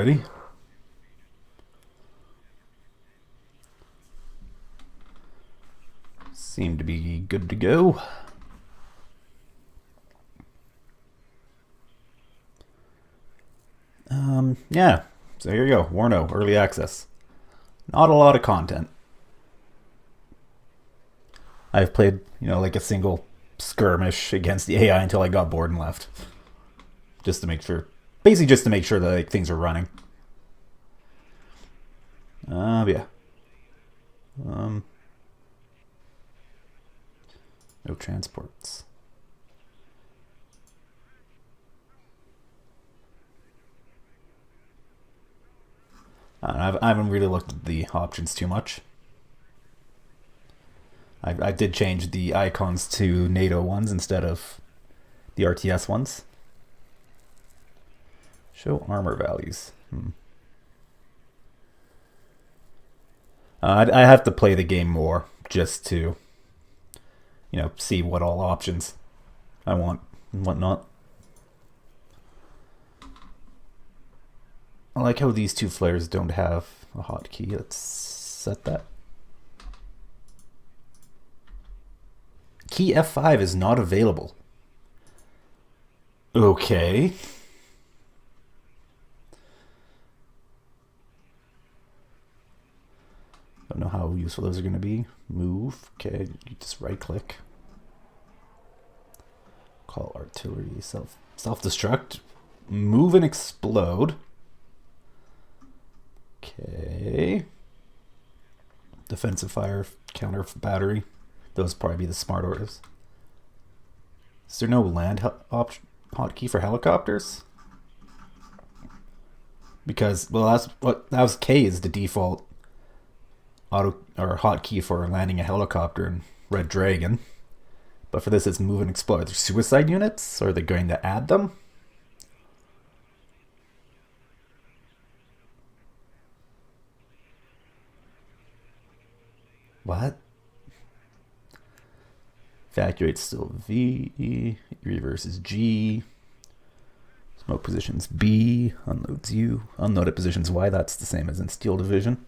already. Seem to be good to go. Yeah, so here you go. WARNO, early access. Not a lot of content. I've played, like a single skirmish against the AI until I got bored and left. Just to make sure, basically just to make sure that like, things are running. Yeah. No transports. I haven't really looked at the options too much. I did change the icons to NATO ones instead of the RTS ones. Show armor values. I have to play the game more just to, see what all options I want and whatnot. I like how these two flares don't have a hotkey. Let's set that. Key F5 is not available. Okay. Don't know how useful those are going to be. Move. Okay, you just right click. Call artillery. Self-destruct. Move and explode. Okay. Defensive fire, counter battery. Those probably be the smart orders. Is there no land hotkey for helicopters? Because, well, that was K is the default auto or hotkey for landing a helicopter in Red Dragon. But for this, it's move and explode. Are there suicide units? Or are they going to add them? What? Evacuate still V. Reverse is G. Smoke positions B. Unloads U. Unloaded positions Y. That's the same as in Steel Division.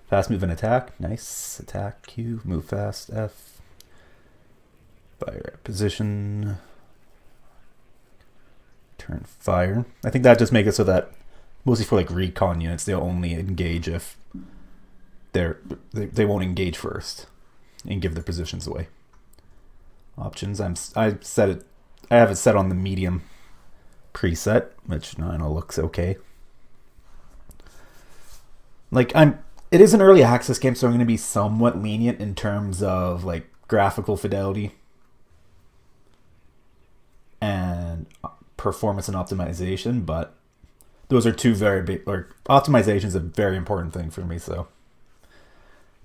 Fast move and attack. Nice. Attack Q. Move fast F. Fire at position. Turn fire. I think that just makes it so that mostly for like recon units, they'll only engage if they won't engage first and give their positions away. Options. I have it set on the medium preset, which I know looks okay. Like it is an early access game, so I'm going to be somewhat lenient in terms of like graphical fidelity and performance and optimization, but those are two very big, or optimization is a very important thing for me, so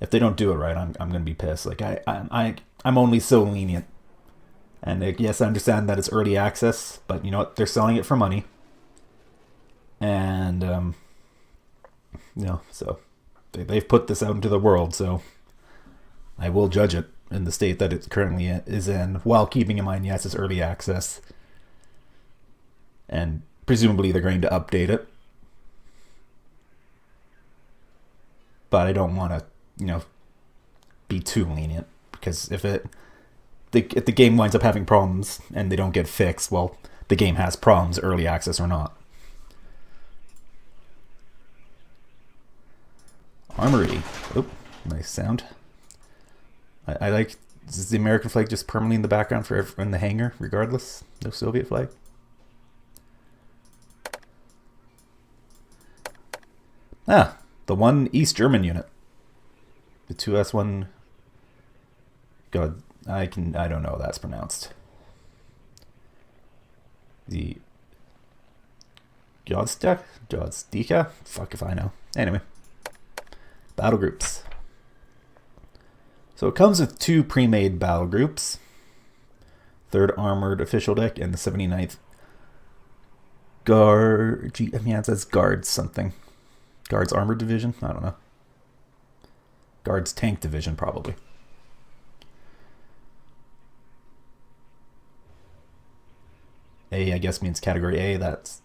if they don't do it right, I'm going to be pissed. Like I'm only so lenient. And yes, I understand that it's early access, but you know what? They're selling it for money. And so they've put this out into the world, so I will judge it in the state that it currently is in, while keeping in mind, yes, it's early access. And presumably they're going to update it. But I don't want to, be too lenient, because if the game winds up having problems and they don't get fixed, well, the game has problems, early access or not. Armory. Oh, nice sound. I like, is the American flag just permanently in the background for in the hangar, regardless? No Soviet flag? Ah, the one East German unit. The 2S1. God, I don't know how that's pronounced. The Jodstika? Fuck if I know. Anyway. Battle groups. So it comes with two pre-made battle groups. 3rd Armored Official Deck and the 79th Guard. It says Guards something. Guards Armored Division? I don't know. Guards Tank Division, probably. A, I guess, means category A. That's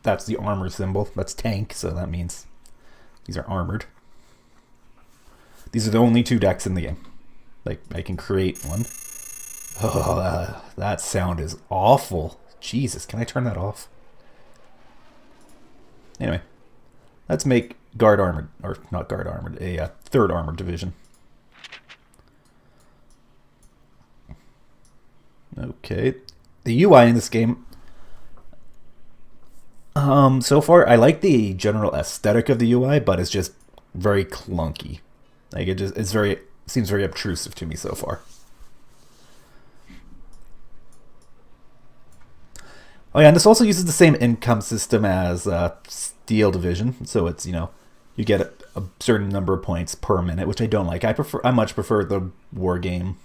that's the armor symbol. That's tank, so that means these are armored. These are the only 2 decks in the game. Like, I can create one. Oh, that sound is awful. Jesus, can I turn that off? Anyway, let's make guard armored, or not guard armored, a 3rd armored division. Okay, the UI in this game, so far I like the general aesthetic of the UI, but it's just very clunky. Like seems very obtrusive to me so far. Oh yeah, and this also uses the same income system as Steel Division, so it's, you know, you get a certain number of points per minute, which I don't like. I much prefer the war game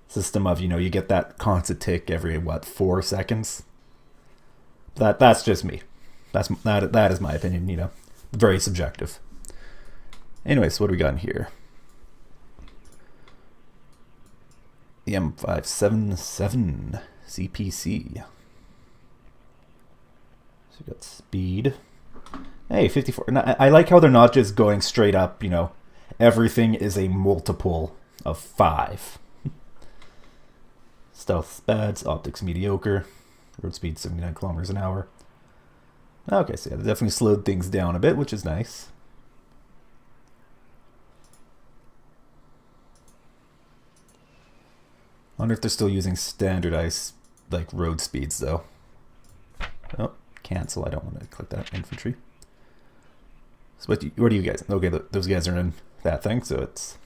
system of, you know, you get that constant tick every, what, 4 seconds. That's just me. That is my opinion, you know, very subjective. Anyways, what do we got in here? The M577 Cpc. So we got speed. Hey, 54. I like how they're not just going straight up, you know, everything is a multiple of 5. Stealth spads, optics mediocre, road speed 79 kilometers an hour. Okay, so yeah, they definitely slowed things down a bit, which is nice. I wonder if they're still using standardized, like, road speeds, though. Oh, cancel. I don't want to click that. Infantry. So what do you guys? Okay, those guys are in that thing, so it's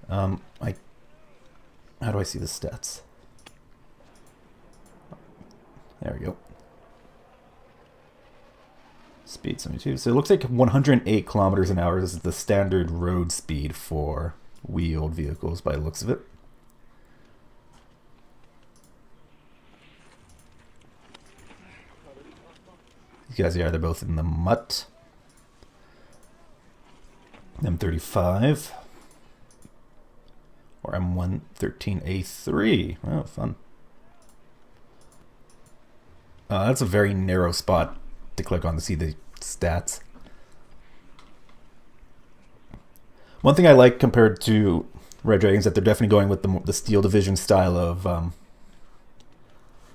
how do I see the stats? There we go. Speed 72. So it looks like 108 kilometers an hour is the standard road speed for wheeled vehicles by the looks of it. These guys are either both in the mutt. M35 or M113A3. Oh, fun. That's a very narrow spot to click on to see the stats. One thing I like compared to Red Dragon is that they're definitely going with the Steel Division style of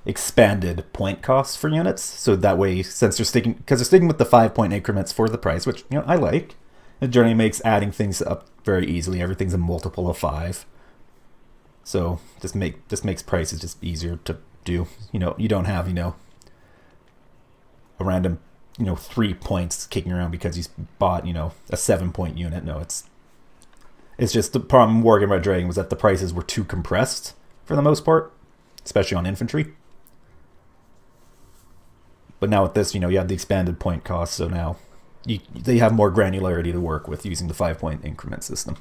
expanded point costs for units. So that way, since they're sticking with the 5-point increments for the price, which, you know, I like. It generally makes adding things up very easily. Everything's a multiple of 5. So just makes prices just easier to do. You know, you don't have, you know, a random, you know, 3 points kicking around because you bought, you know, a 7-point unit. No, it's just the problem with Red Dragon was that the prices were too compressed for the most part, especially on infantry. But now with this, you know, you have the expanded point cost, so now they have more granularity to work with using the 5-point increment system.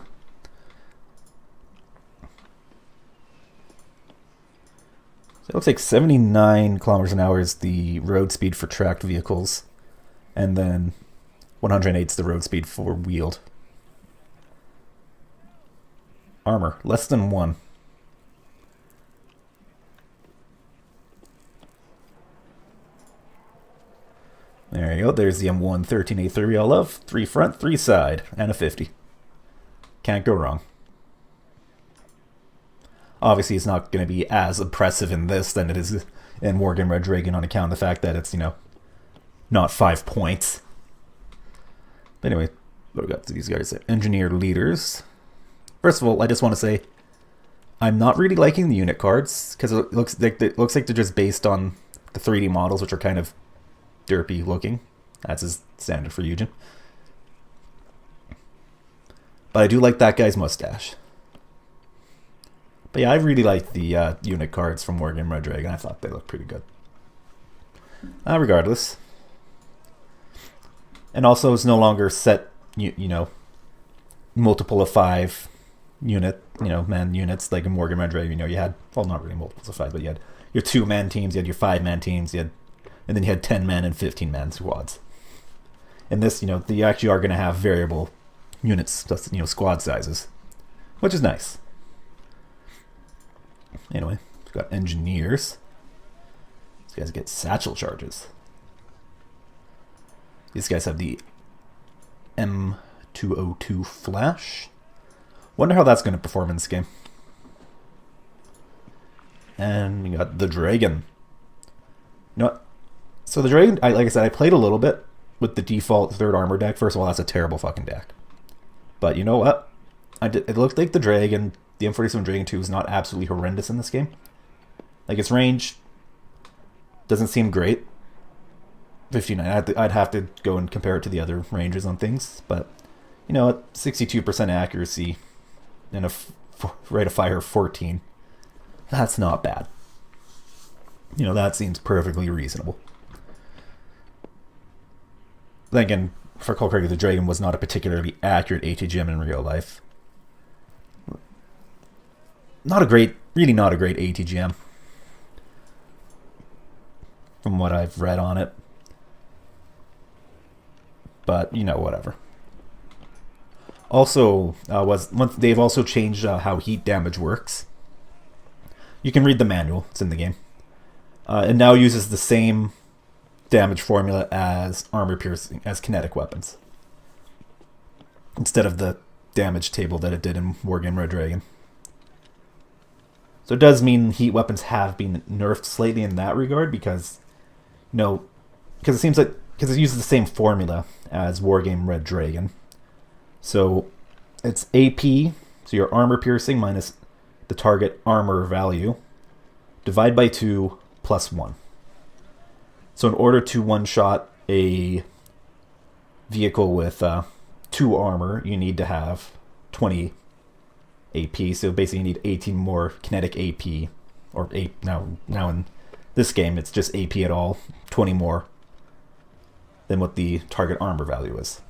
So it looks like 79 kilometers an hour is the road speed for tracked vehicles, and then 108 is the road speed for wheeled. Armor, less than 1. There you go. There's the M113A3 we all love. 3 front, 3 side, and a 50. Can't go wrong. Obviously, it's not going to be as impressive in this than it is in War Game Red Dragon on account of the fact that it's, you know, not 5 points. But anyway, what we got to these guys? Engineer leaders. First of all, I just want to say I'm not really liking the unit cards because it looks like they're just based on the 3D models, which are kind of derpy looking. That's his standard for Eugen. But I do like that guy's mustache. But yeah, I really like the unit cards from War Game Red Dragon. I thought they looked pretty good. Regardless. And also it's no longer set, you know, multiple of 5 unit, you know, man units like in War Game Red Dragon. You know, you had, well, not really multiples of 5, but you had your 2-man teams, you had your 5-man teams, and then you had 10-man and 15-man squads. In this, you know, they actually are going to have variable units, you know, squad sizes, which is nice. Anyway, we've got engineers. These guys get satchel charges. These guys have the M202 flash. Wonder how that's going to perform in this game. And you got the Dragon. You know what? So the Dragon, like I said, I played a little bit with the default 3rd armor deck. First of all, that's a terrible fucking deck. But you know what? It looked like the Dragon, the M47 Dragon 2, is not absolutely horrendous in this game. Like, its range doesn't seem great. 59. I'd have to go and compare it to the other ranges on things. But, you know what? 62% accuracy and a rate of fire of 14. That's not bad. You know, that seems perfectly reasonable. Then again, if I recall correctly, the Dragon was not a particularly accurate ATGM in real life. Really not a great ATGM. From what I've read on it. But, you know, whatever. Also, they've also changed how heat damage works. You can read the manual, it's in the game. It now uses the same damage formula as armor piercing, as kinetic weapons, instead of the damage table that it did in Wargame Red Dragon. So it does mean heat weapons have been nerfed slightly in that regard, because, you know, because it seems like, because it uses the same formula as Wargame Red Dragon. So it's AP, so your armor piercing minus the target armor value, divide by 2 plus 1. So in order to one-shot a vehicle with 2 armor, you need to have 20 AP. So basically you need 18 more kinetic AP. Or now in this game, it's just AP at all. 20 more than what the target armor value is.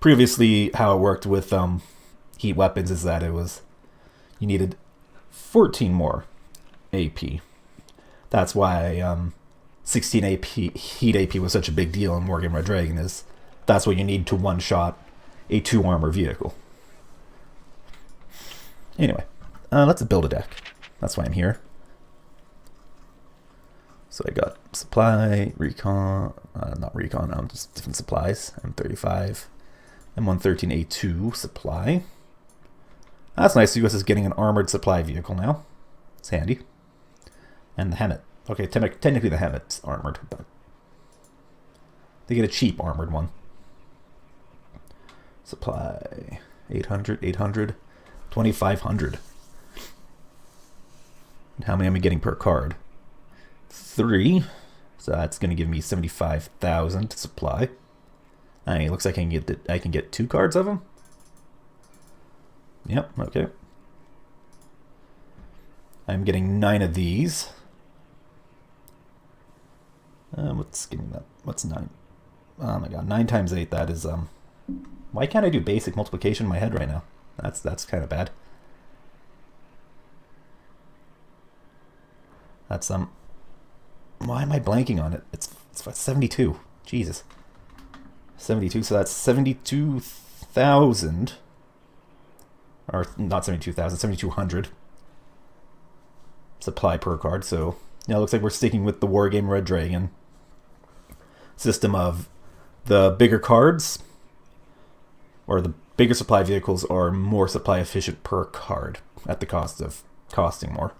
Previously, how it worked with heat weapons is that you needed 14 more AP. That's why 16 AP heat AP was such a big deal in Wargame Red Dragon. That's what you need to one-shot a 2 armor vehicle. Anyway, let's build a deck. That's why I'm here. So I got supply, recon, not recon, just different supplies. M35, M113A2 supply. That's nice. US is getting an armored supply vehicle now. It's handy. And the Hemet. Okay, technically the Hemet's armored, but they get a cheap armored one. Supply 800, 800, 2500. And how many am I getting per card? 3. So that's going to give me 75,000 to supply. It looks like I can get 2 cards of them. Yep, okay. I'm getting 9 of these. Give me that. What's 9? Oh my god, 9 times 8, that is, why can't I do basic multiplication in my head right now? That's kind of bad. That's, why am I blanking on it? It's 72. Jesus. 72, so that's 72,000. Or not 72,000, 7,200 supply per card. So, yeah, it looks like we're sticking with the Wargame Red Dragon system of the bigger cards, or the bigger supply vehicles are more supply efficient per card at the cost of costing more.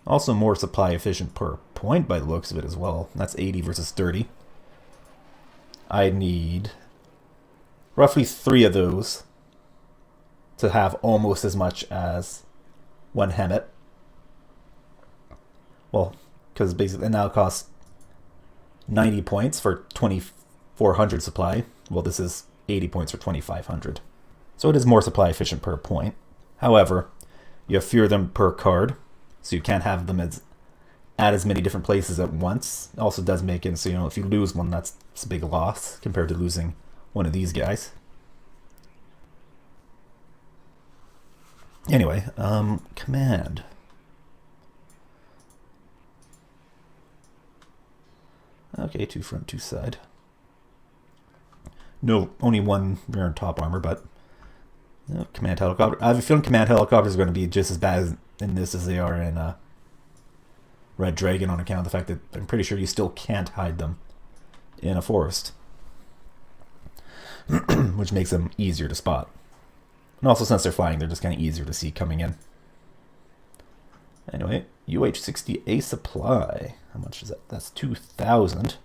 Also more supply efficient per point by the looks of it as well. That's 80 versus 30. I need roughly 3 of those to have almost as much as 1 Hemet. Well, because basically now it costs 90 points for 2,400 supply. Well, this is 80 points for 2,500. So it is more supply efficient per point. However, you have fewer of them per card, so you can't have them at as many different places at once. It also does make it so, you know, if you lose one, that's a big loss compared to losing one of these guys. Anyway, command. Okay, 2 front, 2 side. No, only 1 rear and top armor, but command helicopter. I have a feeling command helicopters are going to be just as bad in this as they are in Red Dragon on account of the fact that I'm pretty sure you still can't hide them in a forest. Which makes them easier to spot. And also, since they're flying, they're just kind of easier to see coming in. Anyway, UH-60A supply. How much is that? That's 2,000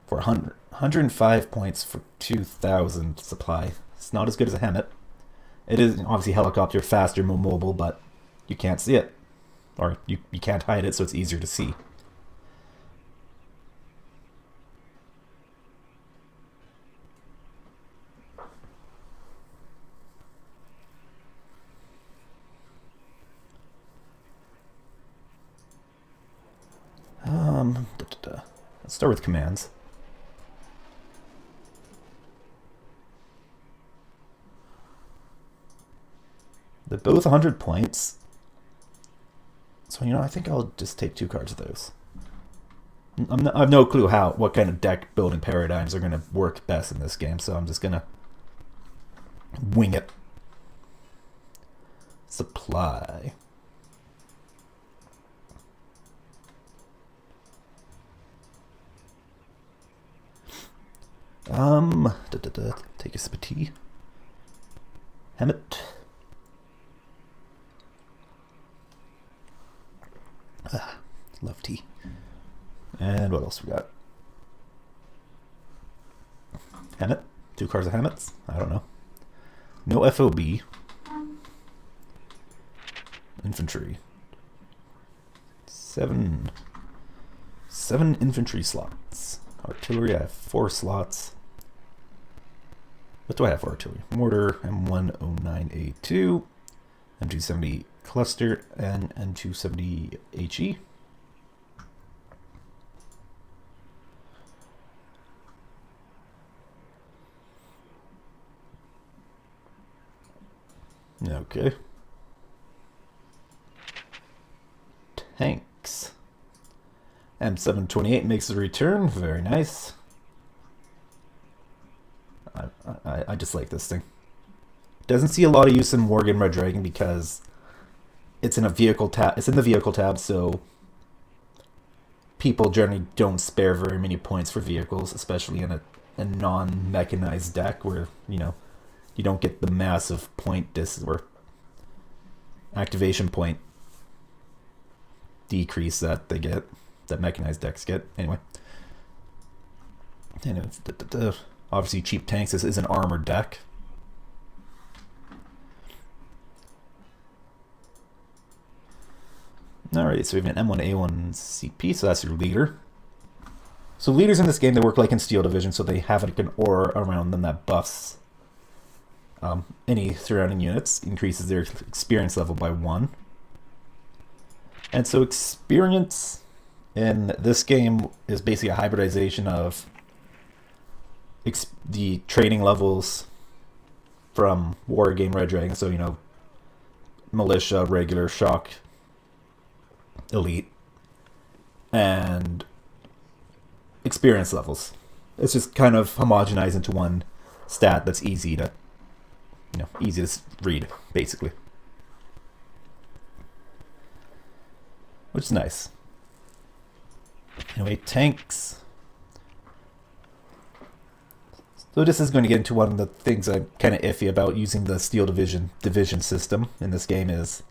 for 105 points for 2,000 supply. It's not as good as a Hemet. It is obviously helicopter, faster, more mobile, but you can't see it. Or you can't hide it, so it's easier to see. Let's start with commands. They're both 100 points. So, I think I'll just take 2 cards of those. I have no clue what kind of deck building paradigms are going to work best in this game, so I'm just going to wing it. Supply. Take a sip of tea. Hemet. Love tea. And what else we got? Hemet. 2 cards of Hemets. I don't know. No FOB. Infantry. 7 infantry slots. Artillery, I have 4 slots. What do I have for artillery? Mortar, M109A2, M270 cluster, and M270 HE. Okay. Tanks. M728 makes a return. Very nice. I just like this thing. Doesn't see a lot of use in Worgen Red Dragon because it's in a vehicle tab. It's in the vehicle tab, so people generally don't spare very many points for vehicles, especially in a non-mechanized deck where you don't get the massive point or activation point decrease that they get, that mechanized decks get. Anyway, obviously cheap tanks. This is an armored deck. Alright, so we have an M1A1 CP, so that's your leader. So leaders in this game, they work like in Steel Division, so they have like an aura around them that buffs any surrounding units, increases their experience level by 1. And so experience in this game is basically a hybridization of the training levels from War Game Red Dragon, so militia, regular, shock, elite, and experience levels. It's just kind of homogenized into one stat that's easy to read, basically. Which is nice. Anyway, tanks. So this is going to get into one of the things I'm kind of iffy about using the Steel division system in this game is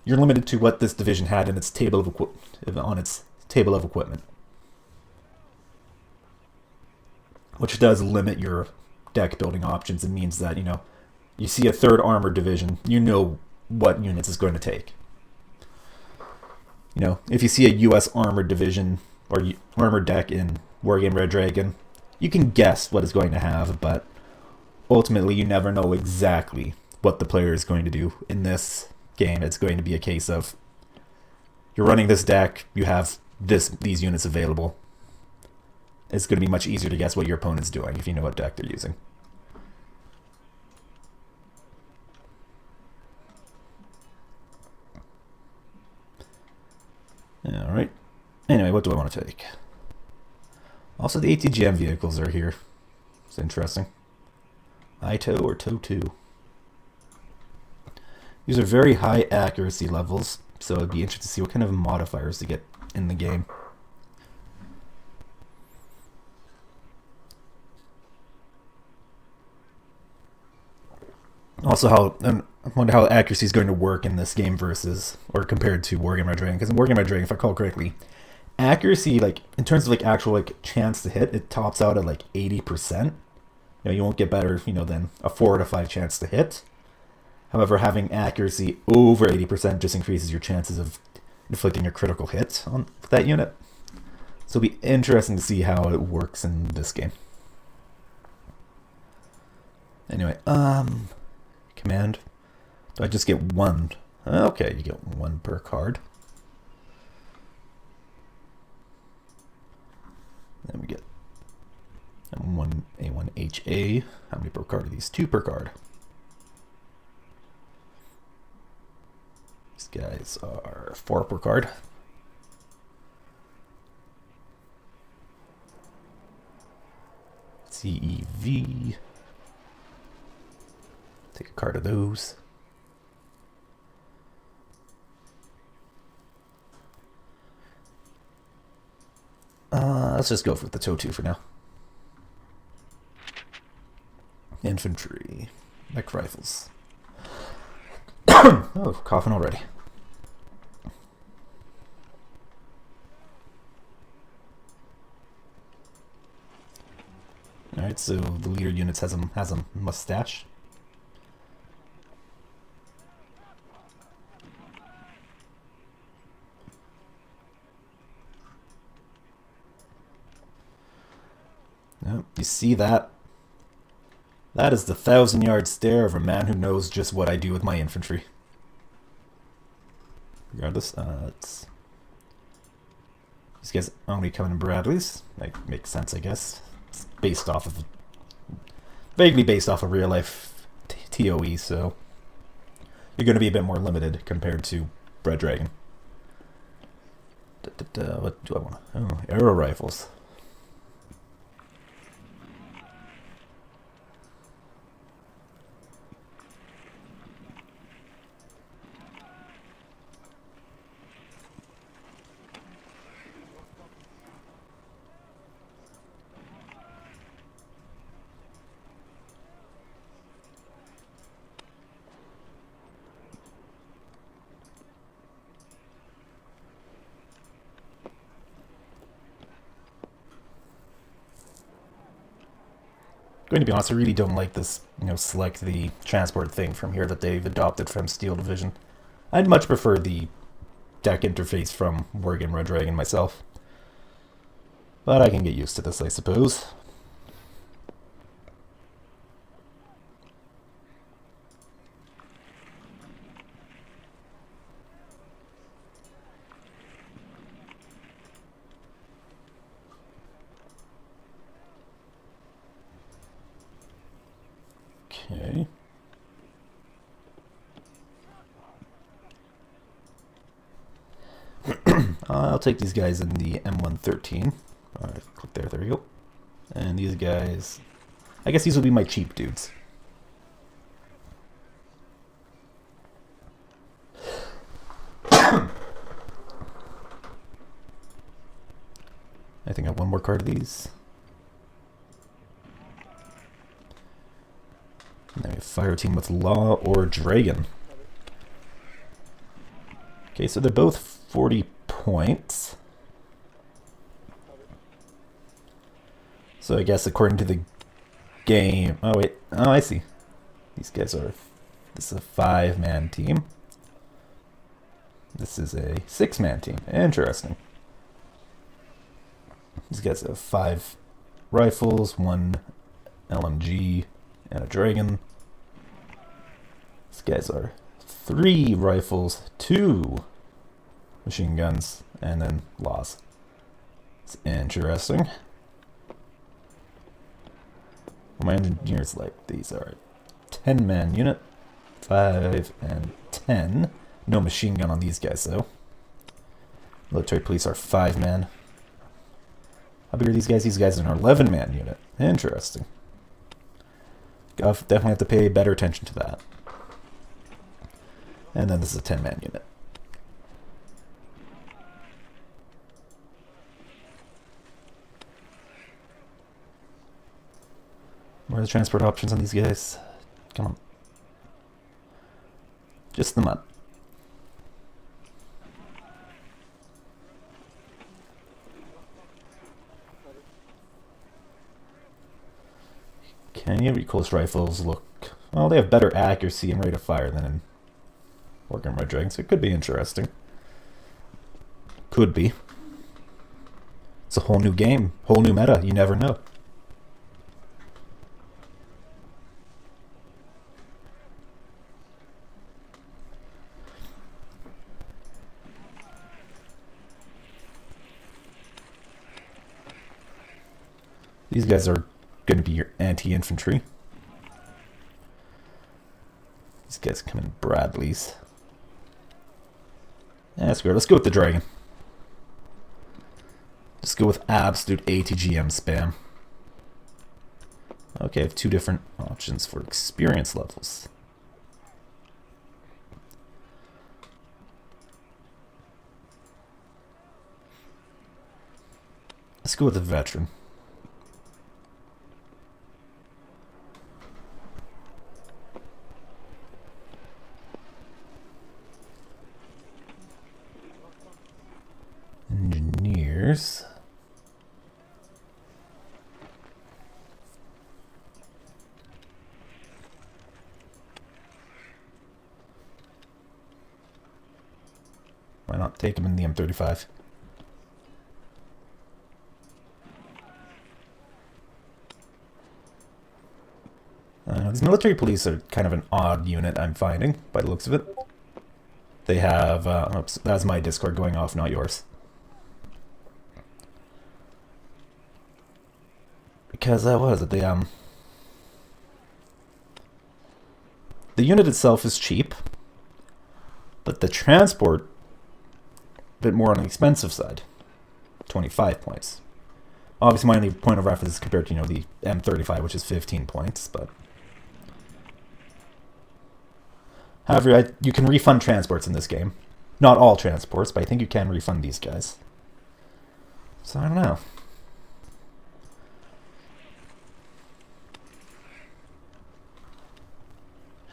you're limited to what this division had in its table of equipment, which does limit your deck building options. It means that you see a 3rd armored division, you know what units it's going to take. If you see a U.S. armored division or armored deck in Wargame Red Dragon, you can guess what it's going to have, but ultimately you never know exactly what the player is going to do. In this game, it's going to be a case of you're running this deck, you have these units available. It's going to be much easier to guess what your opponent's doing if you know what deck they're using. Alright. Anyway, what do I want to take? Also, the ATGM vehicles are here. It's interesting. ITO or TO2. These are very high accuracy levels, so it'd be interesting to see what kind of modifiers to get in the game. Also, I wonder how accuracy is going to work in this game versus, or compared to Wargame Red Dragon. Because in Wargame Red Dragon, if I recall correctly, accuracy, like in terms of like actual like chance to hit, it tops out at like 80%. You know, you won't get better, you know, than a 4 out of 5 chance to hit. However, having accuracy over 80% just increases your chances of inflicting a critical hit on that unit. So it'll be interesting to see how it works in this game. Anyway, command. Do I just get one? Okay, you get one per card. Then we get M1 A1HA. How many per card are these? 2 per card. These guys are 4 per card. CEV. Take a card of those. Let's just go with the TOW2 for now. Infantry. Mech rifles. Oh, coughing already. Alright, so the leader units has a mustache. Yep, you see that? That is the 1,000-yard stare of a man who knows just what I do with my infantry. Regardless, these guys only coming in Bradleys. Like, makes sense, I guess. It's based off of, vaguely based off of real life TOE, so you're going to be a bit more limited compared to Red Dragon. What do I want? Oh, arrow rifles. Going to be honest, I really don't like this, you know, select the transport thing from here that they've adopted from Steel Division. I'd much prefer the deck interface from Wargame Red Dragon myself. But I can get used to this, I suppose. Okay. I'll take these guys in the M113. Click there, there we go. And these guys, I guess these will be my cheap dudes. I think I have one more card of these. And then we have Fire Team with Law or Dragon. Okay, so they're both 40 points. So I guess according to the game... Oh, wait. Oh, I see. These guys are... This is a 5-man team. This is a 6-man team. Interesting. These guys have 5 rifles, 1 LMG, and a dragon. These guys are 3 rifles, 2 machine guns, and then laws. It's interesting. My engineers like these are 10-man unit, 5 and 10. No machine gun on these guys though. Military police are 5-man. How big are these guys? These guys are an 11-man unit. Interesting. I'll definitely have to pay better attention to that. And then this is a 10-man unit. What are the transport options on these guys? Come on. Just them up. Okay, recoilless rifles look... Well, they have better accuracy and rate of fire than in Warhammer Red Dragon, so it could be interesting. Could be. It's a whole new game, whole new meta, you never know. These guys are going to be your anti-infantry. These guys come in Bradleys. Yeah, that's good. Let's go with the dragon. Let's go with absolute ATGM spam. Okay, I have two different options for experience levels. Let's go with the veteran. Engineers. Why not take him in the M35? These military police are kind of an odd unit, I'm finding, by the looks of it. They have... oops, that's my Discord going off, not yours. Because, what is it? The unit itself is cheap, but the transport, a bit more on the expensive side. 25 points. Obviously, my only point of reference is compared to, the M35, which is 15 points, but... However, you can refund transports in this game. Not all transports, but I think you can refund these guys. So, I don't know.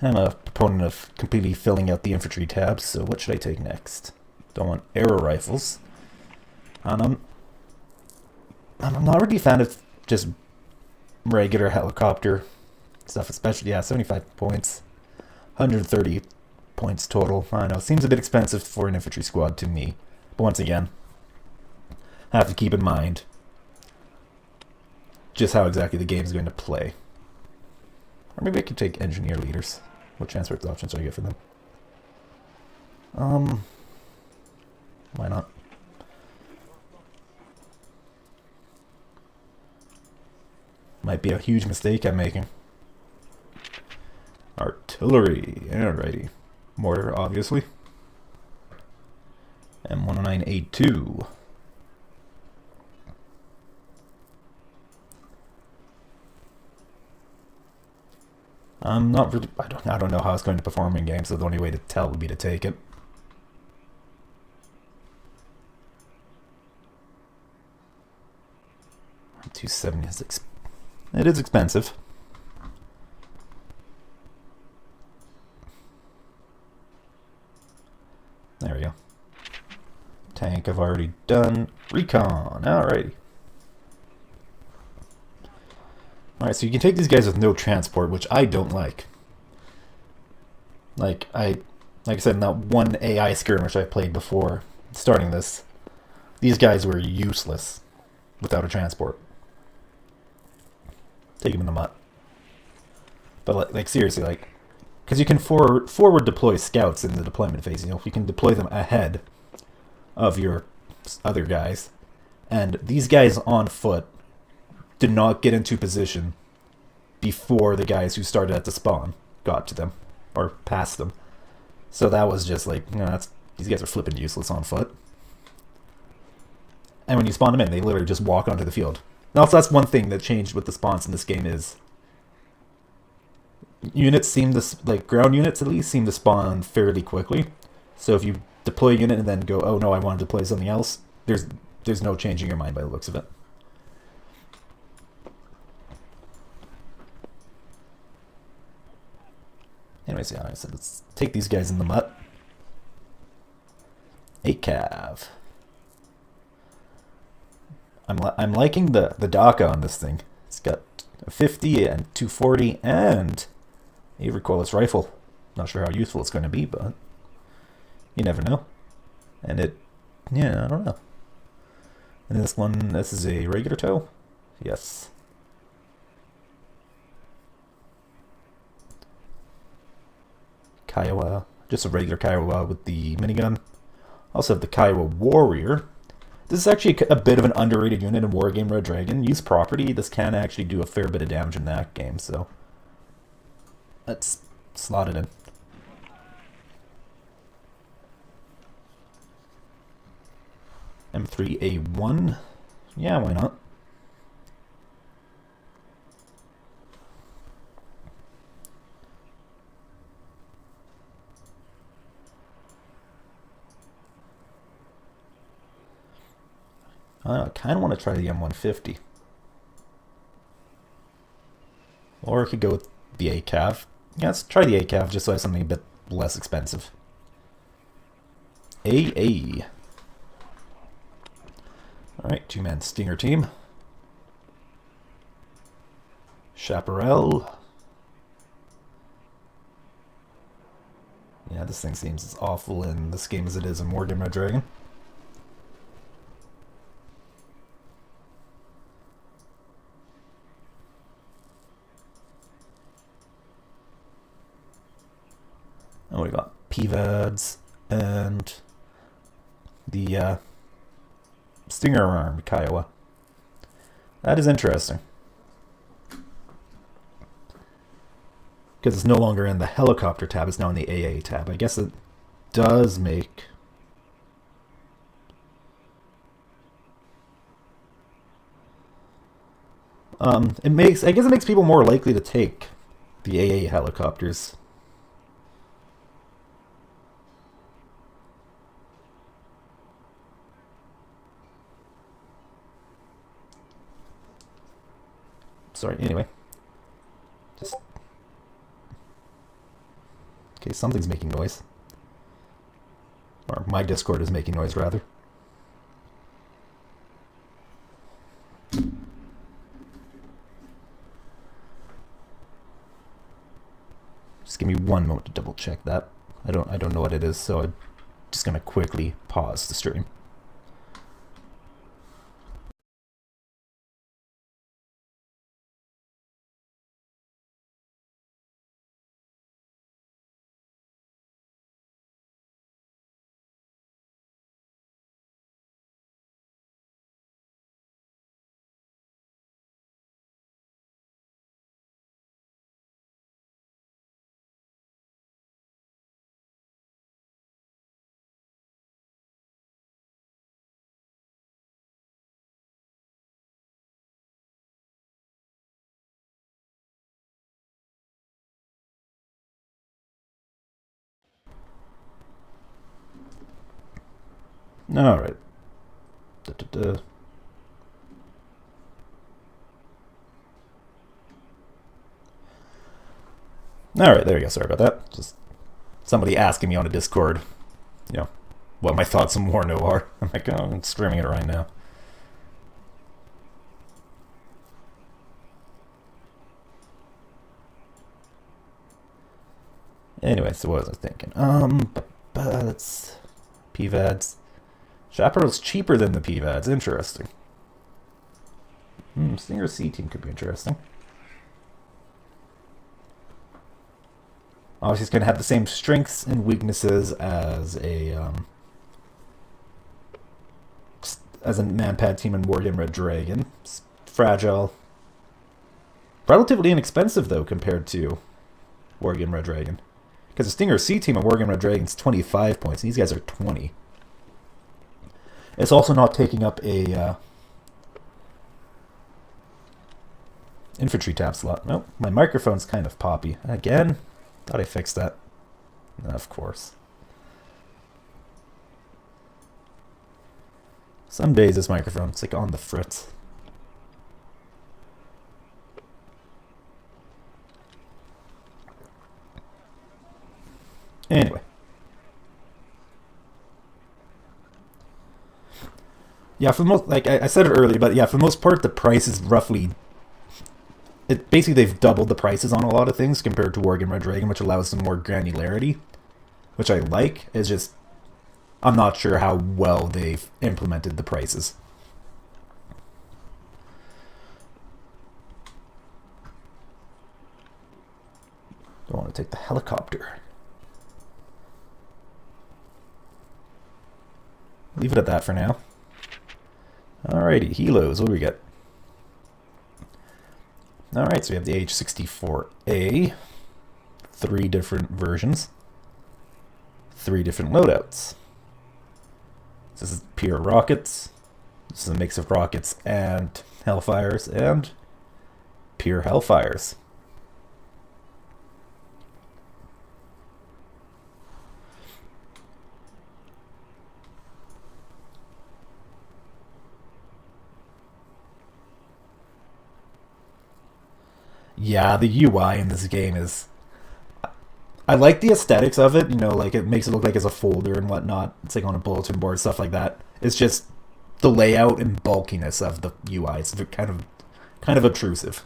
I'm a proponent of completely filling out the infantry tabs, so what should I take next? Don't want arrow rifles. I'm not really a fan of just regular helicopter stuff, especially, 75 points. 130 points total. I know, it seems a bit expensive for an infantry squad to me. But once again, I have to keep in mind just how exactly the game is going to play. Or maybe I could take engineer leaders. What transport options do I get for them? Why not? Might be a huge mistake I'm making. Artillery, alrighty. Mortar, obviously. M109A2. I'm not really. I don't know how it's going to perform in game, so the only way to tell would be to take it. $270 is it is expensive. There we go. Tank I've already done. Recon, alrighty. Alright, so you can take these guys with no transport, which I don't like. Like I said in that one AI skirmish I played before starting this, these guys were useless without a transport. Take them in the mutt. But like seriously, like, because you can forward deploy scouts in the deployment phase. You can deploy them ahead of your other guys, and these guys on foot did not get into position before the guys who started at the spawn got to them or past them. So that was just like, these guys are flipping useless on foot. And when you spawn them in, they literally just walk onto the field. Now, so that's one thing that changed with the spawns in this game is units seem to, like ground units at least, seem to spawn fairly quickly. So if you deploy a unit and then go, oh no, I want to deploy something else, there's no changing your mind by the looks of it. Anyways, yeah, I said let's take these guys in the mutt. 8 cav. I'm liking the DACA on this thing. It's got a 50 and 240 and a recoilless rifle. Not sure how useful it's going to be, but you never know. And it, yeah, I don't know. And this one, this is a regular tow? Yes. Kiowa, just a regular Kiowa with the minigun. Also have the Kiowa Warrior. This is actually a bit of an underrated unit in Wargame Red Dragon. Use property, this can actually do a fair bit of damage in that game, so let's slot it in. M3A1. Yeah, why not? I kind of want to try the M150. Or I could go with the ACAV. Yeah, let's try the ACAV just so I have something a bit less expensive. AA. Alright, 2-man Stinger team. Chaparral. Yeah, this thing seems as awful in this game as it is in Wargame Red Dragon. Oh, we got PVADs and the Stinger arm Kiowa. That is interesting. Because it's no longer in the helicopter tab, it's now in the AA tab. I guess it does make... I guess it makes people more likely to take the AA helicopters. Sorry, anyway. Just... Okay, something's making noise. Or my Discord is making noise, rather. Just give me one moment to double check that. I don't know what it is, so I'm just gonna quickly pause the stream. Alright. Alright, there you go. Sorry about that. Just somebody asking me on a Discord, you know, what my thoughts on WARNO are. I'm like, oh, I'm streaming it right now. Anyway, so what was I thinking? That's PVADs. Chaparral's cheaper than the PVADs. Interesting. Stinger C team could be interesting. Obviously, it's going to have the same strengths and weaknesses as a man-pad team in Wargame Red Dragon. It's fragile. Relatively inexpensive, though, compared to Wargame Red Dragon. Because the Stinger C team in Wargame Red Dragon is 25 points, and these guys are 20. It's also not taking up a infantry tab slot. Nope, my microphone's kind of poppy. Again, thought I fixed that. Of course. Some days this microphone's like on the fritz. Anyway. Yeah, for the most, like I said it earlier, but yeah, for the most part, the price is roughly... Basically, they've doubled the prices on a lot of things compared to War Red Dragon, which allows some more granularity, which I like. It's just, I'm not sure how well they've implemented the prices. Don't want to take the helicopter. Leave it at that for now. Alrighty, helos, what do we get? Alright, so we have the H-64A, 3 different versions, 3 different loadouts. This is pure rockets, this is a mix of rockets and Hellfires, and pure Hellfires. Yeah, the UI in this game is... I like the aesthetics of it, you know, like it makes it look like it's a folder and whatnot. It's like on a bulletin board, stuff like that. It's just the layout and bulkiness of the UI. It's kind of obtrusive.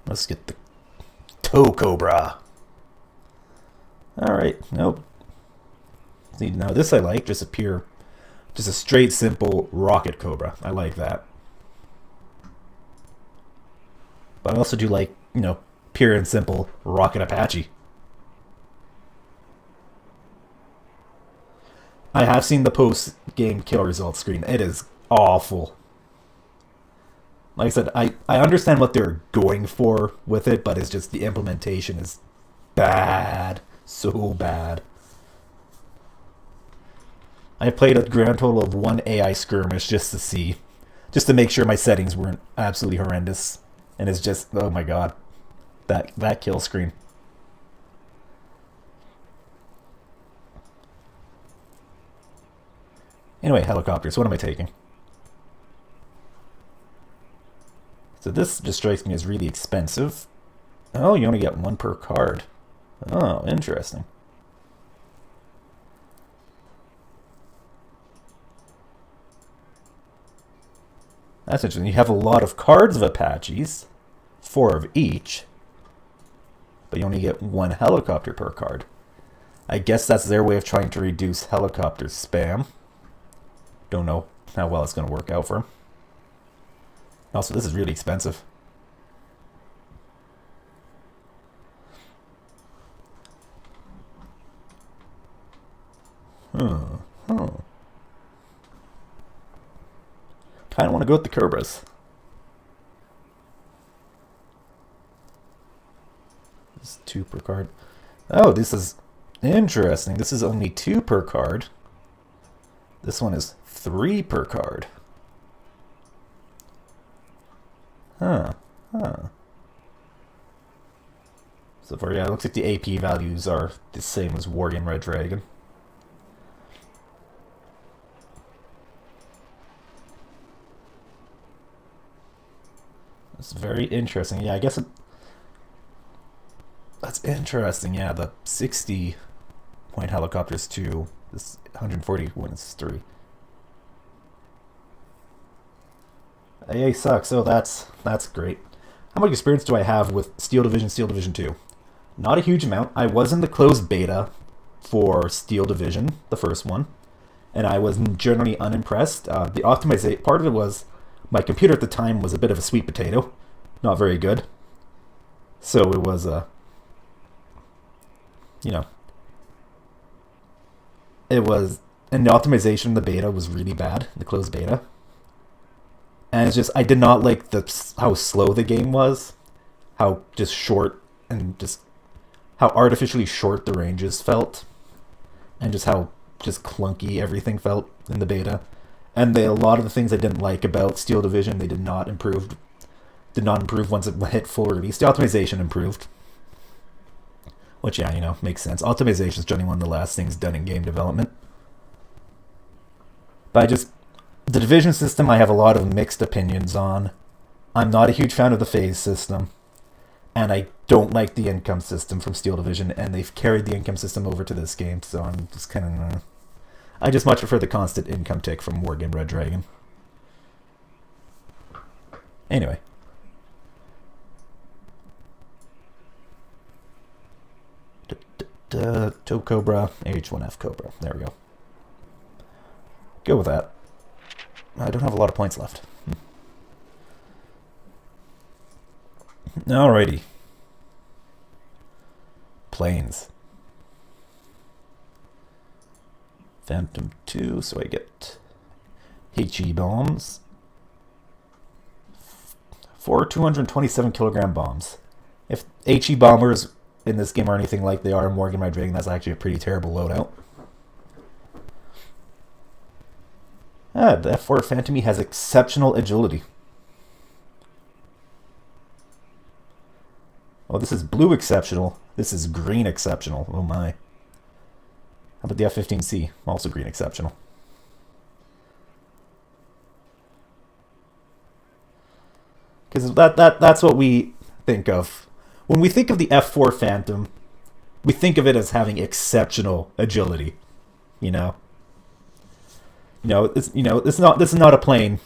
Let's get the Tow Cobra. Alright, nope. See, now this I like, just a straight, simple rocket Cobra. I like that. But I also do like, you know, pure and simple rocket Apache. I have seen the post-game kill results screen. It is awful. Like I said, I understand what they're going for with it, but it's just the implementation is bad. So bad. I played a grand total of 1 AI skirmish just to make sure my settings weren't absolutely horrendous. And it's just, oh my god, that kill screen. Anyway, helicopters, what am I taking? So this just strikes me as really expensive. Oh, you only get 1 per card. Oh, interesting. That's interesting. You have a lot of cards of Apaches, 4 of each, but you only get 1 helicopter per card. I guess that's their way of trying to reduce helicopter spam. Don't know how well it's going to work out for them. Also, this is really expensive. Kind of want to go with the Cobras. This is 2 per card. Oh, this is interesting. This is only 2 per card. This one is 3 per card. Huh. So far, yeah, it looks like the AP values are the same as War Red Dragon. It's very interesting. Yeah, I guess that's interesting. Yeah, the 60-point helicopters 2, this 140 wins 3. AA sucks. Oh, that's great. How much experience do I have with Steel Division 2? Not a huge amount. I was in the closed beta for Steel Division, the first one, and I was generally unimpressed. The optimization part of it was my computer at the time was a bit of a sweet potato, not very good. So it was it was, and the optimization in the beta was really bad, the closed beta. And it's just, I did not like how slow the game was, how just short and just how artificially short the ranges felt, and just how just clunky everything felt in the beta. And a lot of the things I didn't like about Steel Division, they did not improve once it hit full release. The optimization improved, which, yeah, makes sense. Optimization is generally one of the last things done in game development. But the Division system I have a lot of mixed opinions on. I'm not a huge fan of the phase system, and I don't like the income system from Steel Division, and they've carried the income system over to this game, so I'm just kind of... I just much prefer the constant income tick from Wargame Red Dragon. Anyway. Toe Cobra, H1F Cobra. There we go. Go with that. I don't have a lot of points left. Alrighty. Planes. Phantom 2, so I get HE bombs. 4 227 kilogram bombs. If HE bombers in this game are anything like they are in Wargame Red Dragon, that's actually a pretty terrible loadout. The F4 Phantom has exceptional agility. Oh, this is blue exceptional. This is green exceptional. Oh my. How about the F-15C? Also green exceptional. Because that's what we think of. When we think of the F4 Phantom, we think of it as having exceptional agility. You know? This is not a plane,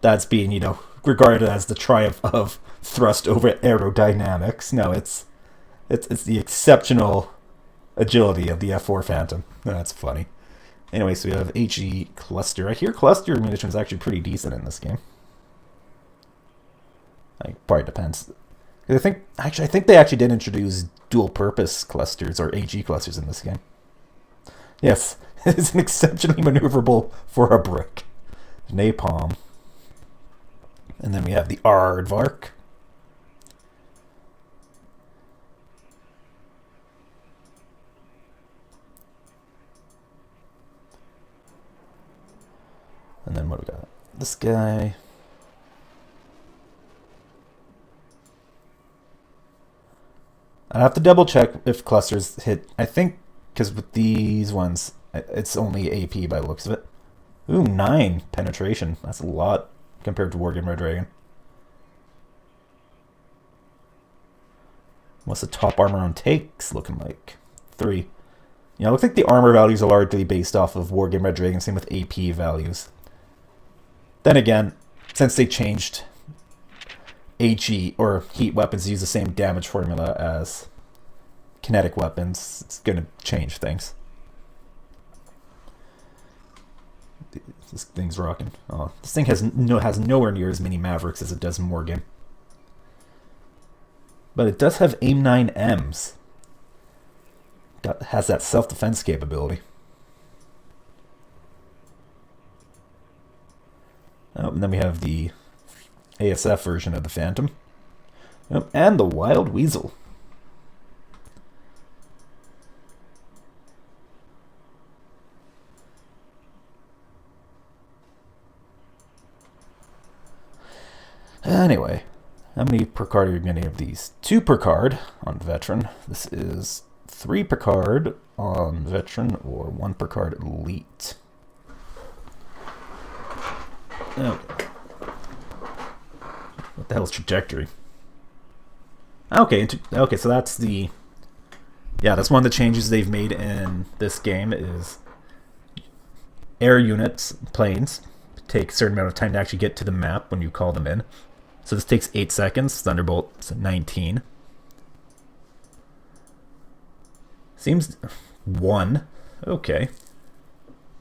that's being, regarded as the triumph of thrust over aerodynamics. No, it's the exceptional agility of the F4 Phantom. That's funny. Anyway, so we have HE cluster. I hear cluster munitions actually pretty decent in this game. Probably depends. I think they actually did introduce dual purpose clusters or HE clusters in this game. Yes, it's an exceptionally maneuverable for a brick. Napalm. And then we have the Aardvark. And then what do we got? This guy. I have to double check if clusters hit. I think because with these ones, it's only AP by the looks of it. Ooh, 9 penetration. That's a lot compared to Wargame Red Dragon. What's the top armor on takes looking like? 3. It looks like the armor values are largely based off of Wargame Red Dragon, same with AP values. Then again, since they changed HE or heat weapons to use the same damage formula as kinetic weapons, it's going to change things. This thing's rocking. Oh, this thing has nowhere near as many Mavericks as it does in Wargame. But it does have AIM-9Ms. Has that self-defense capability. Oh, and then we have the ASF version of the Phantom. Oh, and the Wild Weasel. Anyway, how many per card are you getting of these? 2 per card on Veteran. This is 3 per card on Veteran or 1 per card Elite. Oh. What the hell is Trajectory? Okay, so that's the... Yeah, that's one of the changes they've made in this game is air units, planes, take a certain amount of time to actually get to the map when you call them in. So this takes 8 seconds. Thunderbolt's 19. Seems 1. Okay.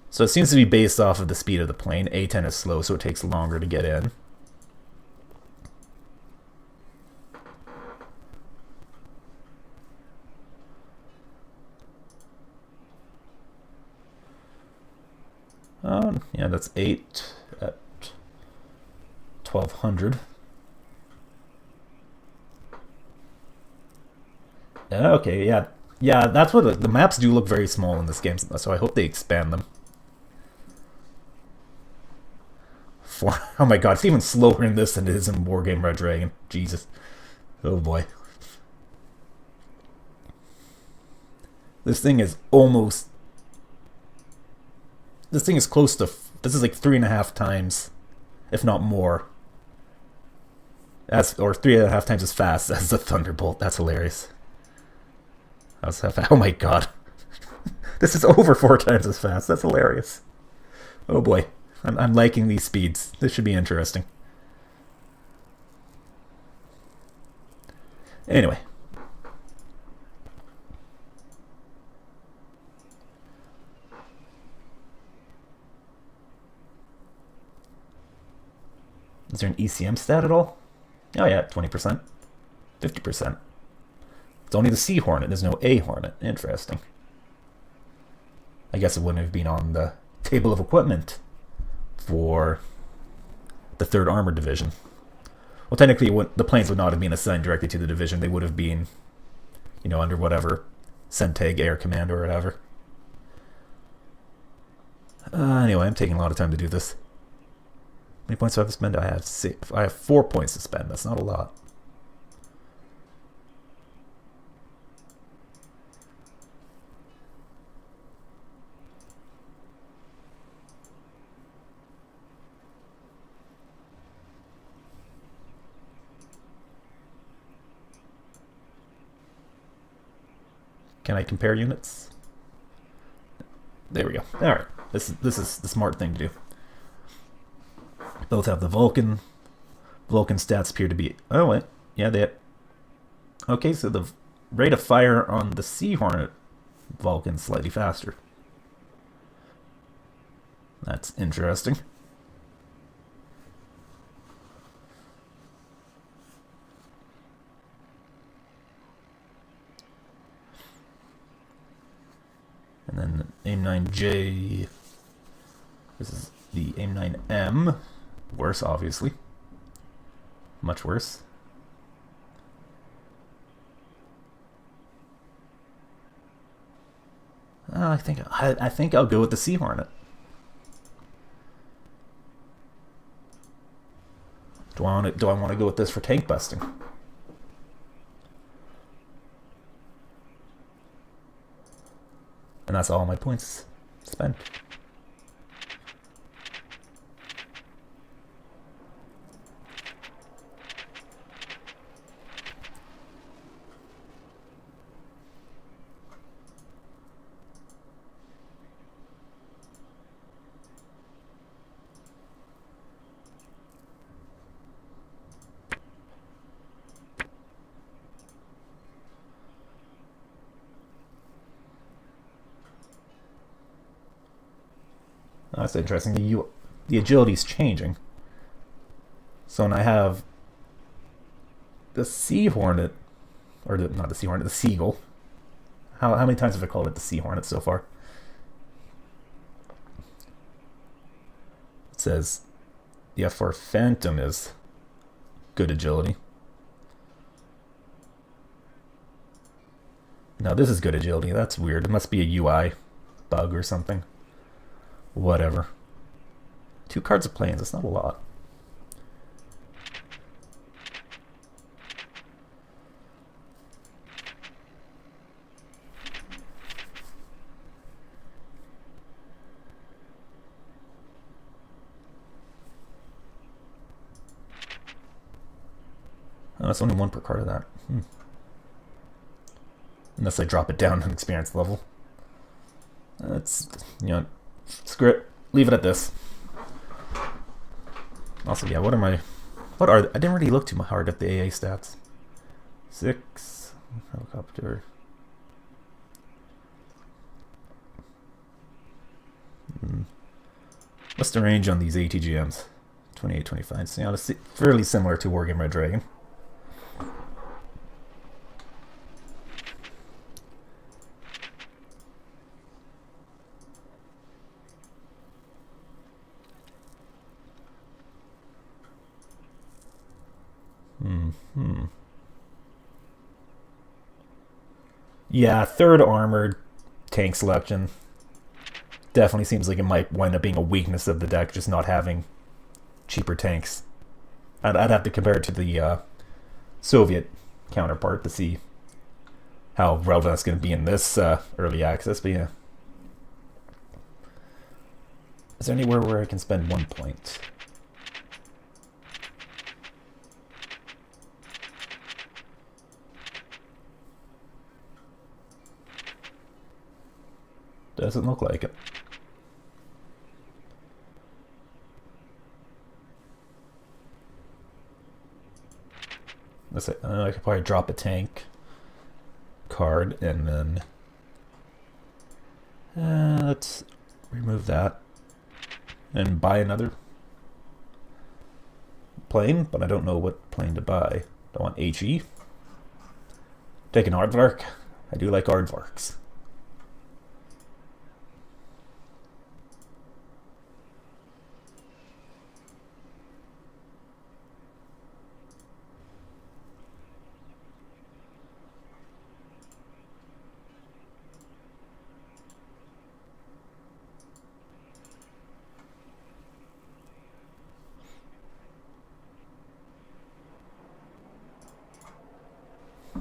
So it seems to be based off of the speed of the plane. A10 is slow, so it takes longer to get in. Yeah, that's 8 at 1200. Okay, yeah, that's what the maps do look very small in this game, so I hope they expand them. Oh my god, it's even slower in this than it is in Wargame Red Dragon. Jesus. Oh boy. This thing is almost... This thing is close to... This is like 3.5 times, if not more, or 3.5 times as fast as the Thunderbolt. That's hilarious. Oh my god. This is over 4 times as fast. That's hilarious. Oh boy. I'm liking these speeds. This should be interesting. Anyway. Is there an ECM stat at all? Oh yeah, 20%. 50%. It's only the C Hornet. There's no A Hornet. Interesting. I guess it wouldn't have been on the table of equipment for the 3rd Armored Division. Well, technically, the planes would not have been assigned directly to the division. They would have been, you know, under whatever CENTAG Air Command or whatever. Anyway, I'm taking a lot of time to do this. How many points do I have to spend? I have 4 points to spend. That's not a lot. Can I compare units? There we go. All right. This is the smart thing to do. Both have the Vulcan. Vulcan stats appear to be... Oh, wait. Yeah, they have... Okay, so the rate of fire on the Sea Hornet Vulcan slightly faster. That's interesting. And then AIM-9J. This is the AIM-9M. Worse, obviously. Much worse. I think I'll go with the Sea Hornet. Do I want to go with this for tank busting? And that's all my points spent. That's interesting. The agility's changing. So when I have the Sea Hornet, or not the Sea Hornet, the Seagull. How many times have I called it the Sea Hornet so far? It says the F4 Phantom is good agility. Now this is good agility. That's weird. It must be a UI bug or something. Whatever. 2 cards of planes, that's not a lot. Oh, that's only 1 per card of that. Unless I drop it down an experience level. That's, you know, screw it. Leave it at this. Also, yeah, I didn't really look too hard at the AA stats. 6 helicopter. What's the range on these ATGMs? 28, 25. So, yeah, it's fairly similar to Wargame Red Dragon. Yeah, 3rd armored tank selection definitely seems like it might wind up being a weakness of the deck, just not having cheaper tanks. I'd have to compare it to the Soviet counterpart to see how relevant that's going to be in this early access, but yeah. Is there anywhere where I can spend 1 point? Doesn't look like it. Let's say I could probably drop a tank card and then let's remove that and buy another plane, but I don't know what plane to buy. I want HE. Take an aardvark. I do like aardvarks.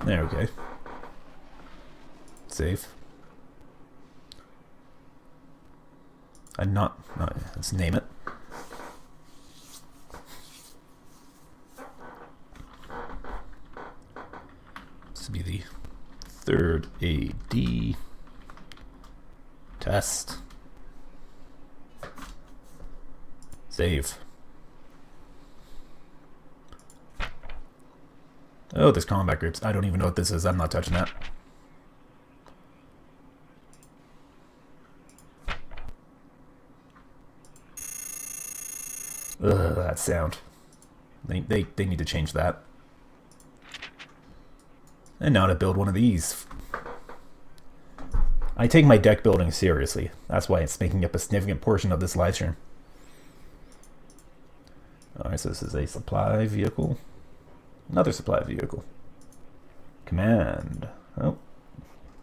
There we go. Save. I'm not, let's name it. This will be the third AD test. Save. Oh, there's combat groups. I don't even know what this is. I'm not touching that. Ugh, that sound. They need to change that. And now to build one of these. I take my deck building seriously. That's why it's making up a significant portion of this live stream. Alright, so this is a supply vehicle. Another supply vehicle. Command. Oh,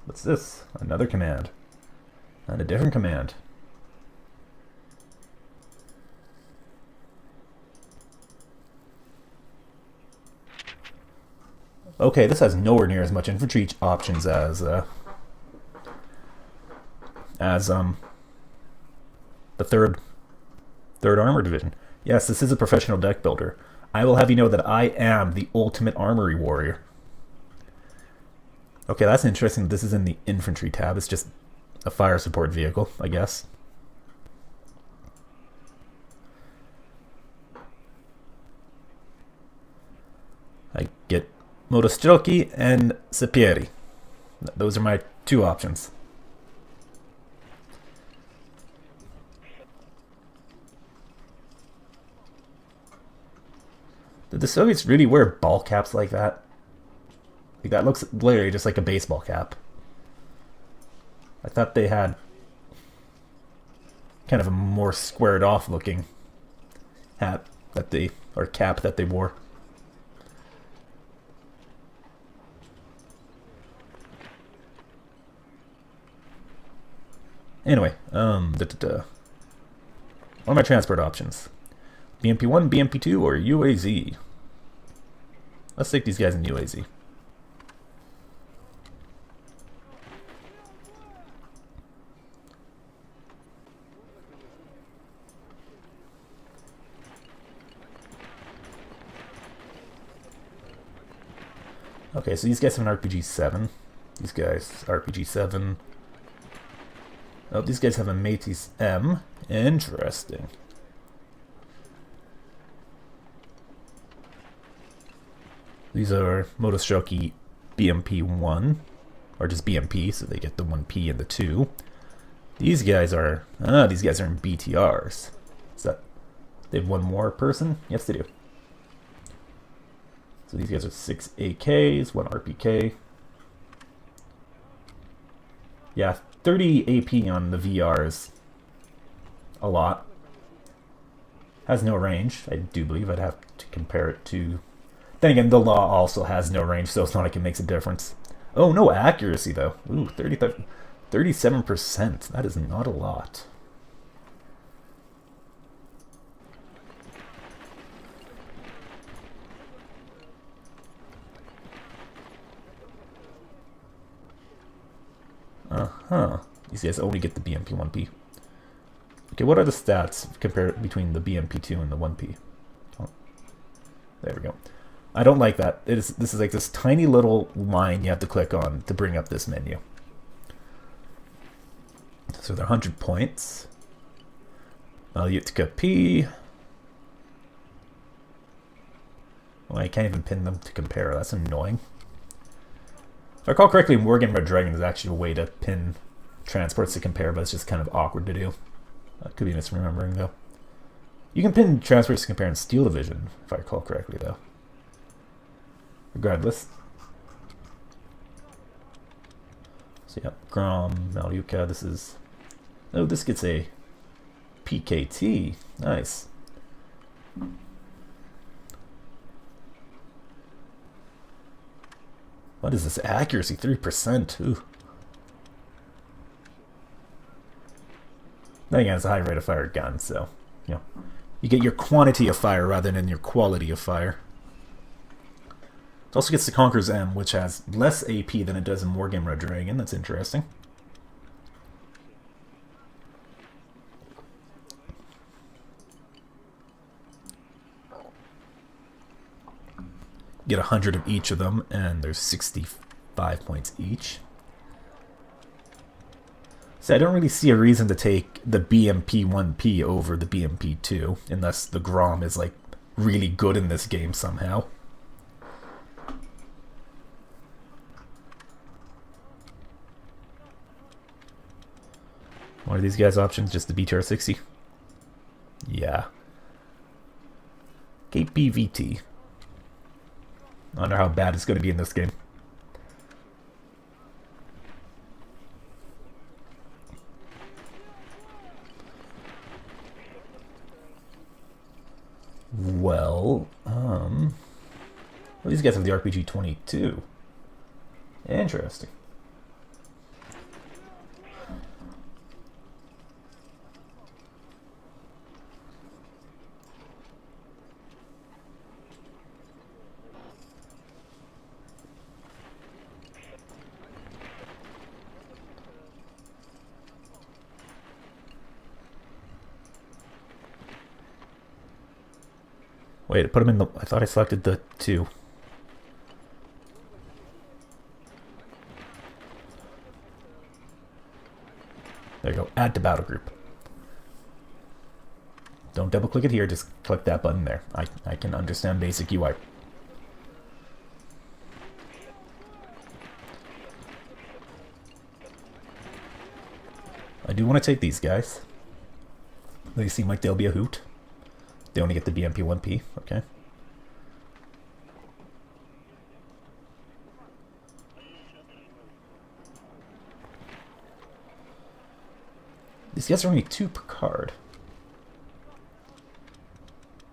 what's this? Another command. And a different command. Okay, this has nowhere near as much infantry options as the third armor division. Yes, this is a professional deck builder. I will have you know that I am the ultimate armory warrior. Okay, that's interesting. This is in the infantry tab. It's just a fire support vehicle, I guess. I get Motostrelki and Sapieri. Those are my two options. Did the Soviets really wear ball caps like that? Like, that looks literally just like a baseball cap. I thought they had kind of a more squared off looking hat that they, or cap that they wore. Anyway, what are my transport options? BMP-1, BMP-2, or UAZ? Let's take these guys in UAZ. Okay, so these guys have an RPG-7. These guys, RPG-7. Oh, these guys have a Métis M. Interesting. These are Motostrelki BMP-1, or just BMP, so they get the 1P and the 2. These guys are in BTRs. Is that, they have one more person? Yes, they do. So these guys are 6 AKs, 1 RPK. Yeah, 30 AP on the VR is a lot. Has no range. I do believe I'd have to compare it to... Then again, the law also has no range, so it's not like it makes a difference. Oh, no accuracy, though. Ooh, 37%. That is not a lot. Uh-huh. These guys only get the BMP-1P. Okay, what are the stats compared between the BMP-2 and the 1P? Oh, there we go. I don't like that. This is like this tiny little line you have to click on to bring up this menu. So they're 100 points. Malyutka P. Well, I can't even pin them to compare. That's annoying. If I recall correctly, Morgan Red Dragon is actually a way to pin transports to compare, but it's just kind of awkward to do. I could be misremembering, though. You can pin transports to compare in Steel Division, if I recall correctly, though. Regardless. So, yeah, Grom, Malyutka, this is... Oh, this gets a PKT. Nice. What is this? Accuracy, 3%. Ooh. Then again, it's a high rate of fire gun, so, you know, you get your quantity of fire rather than your quality of fire. It also gets the Conqueror's M, which has less AP than it does in Morgan Red Dragon. That's interesting. Get 100 of each of them, and there's 65 points each. So I don't really see a reason to take the BMP-1P over the BMP-2, unless the Grom is, like, really good in this game somehow. What are these guys' options? Just the BTR-60? Yeah. KPVT. I wonder how bad it's going to be in this game. Well, these guys have the RPG-22. Interesting. Wait, put them in the... I thought I selected the 2. There you go. Add to battle group. Don't double click it here, just click that button there. I can understand basic UI. I do want to take these guys. They seem like they'll be a hoot. They only get the BMP-1P, okay. These guys are only 2 per card.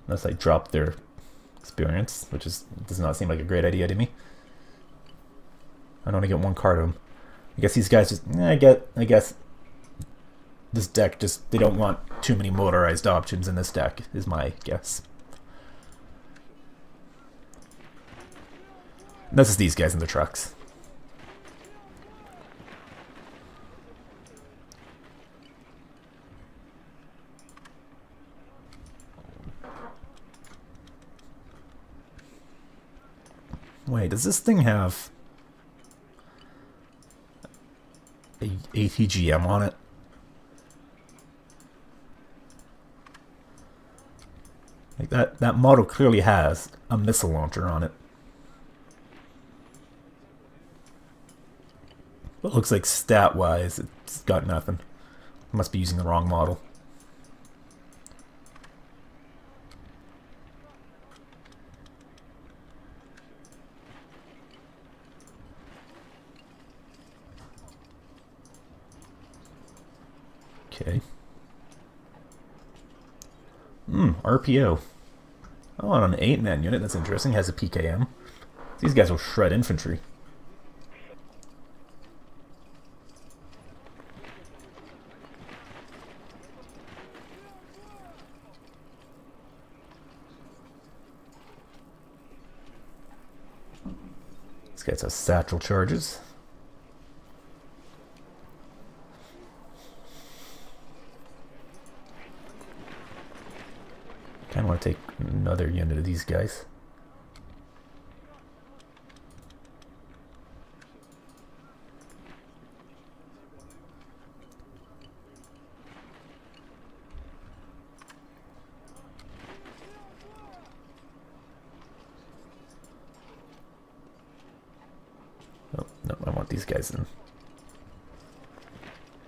Unless I drop their experience, which does not seem like a great idea to me. I only get 1 card of them. I guess these guys just... I guess this deck just... They don't want too many motorized options in this deck, is my guess. And this is these guys in the trucks. Wait, does this thing have a ATGM on it? Like that model clearly has a missile launcher on it. But it looks like stat-wise, it's got nothing. Must be using the wrong model. Okay. RPO. Oh, on an 8-man unit, that's interesting. Has a PKM. These guys will shred infantry. These guys have satchel charges. Kind of want to take another unit of these guys. put these guys in.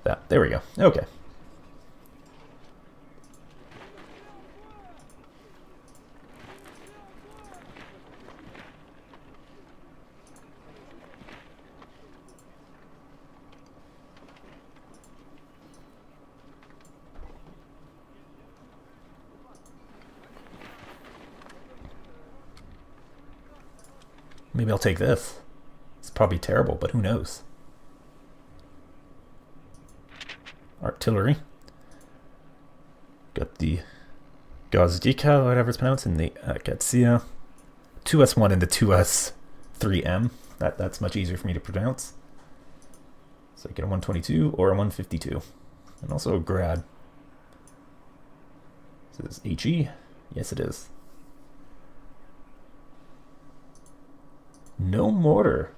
That. There we go. Okay. Maybe I'll take this. It's probably terrible, but who knows? Artillery. Got the Gazdika, whatever it's pronounced, and the Katsia. 2S1 and the 2S3M. That's much easier for me to pronounce. So I get a 122 or a 152. And also a grad. Is this HE? Yes, it is. No mortar.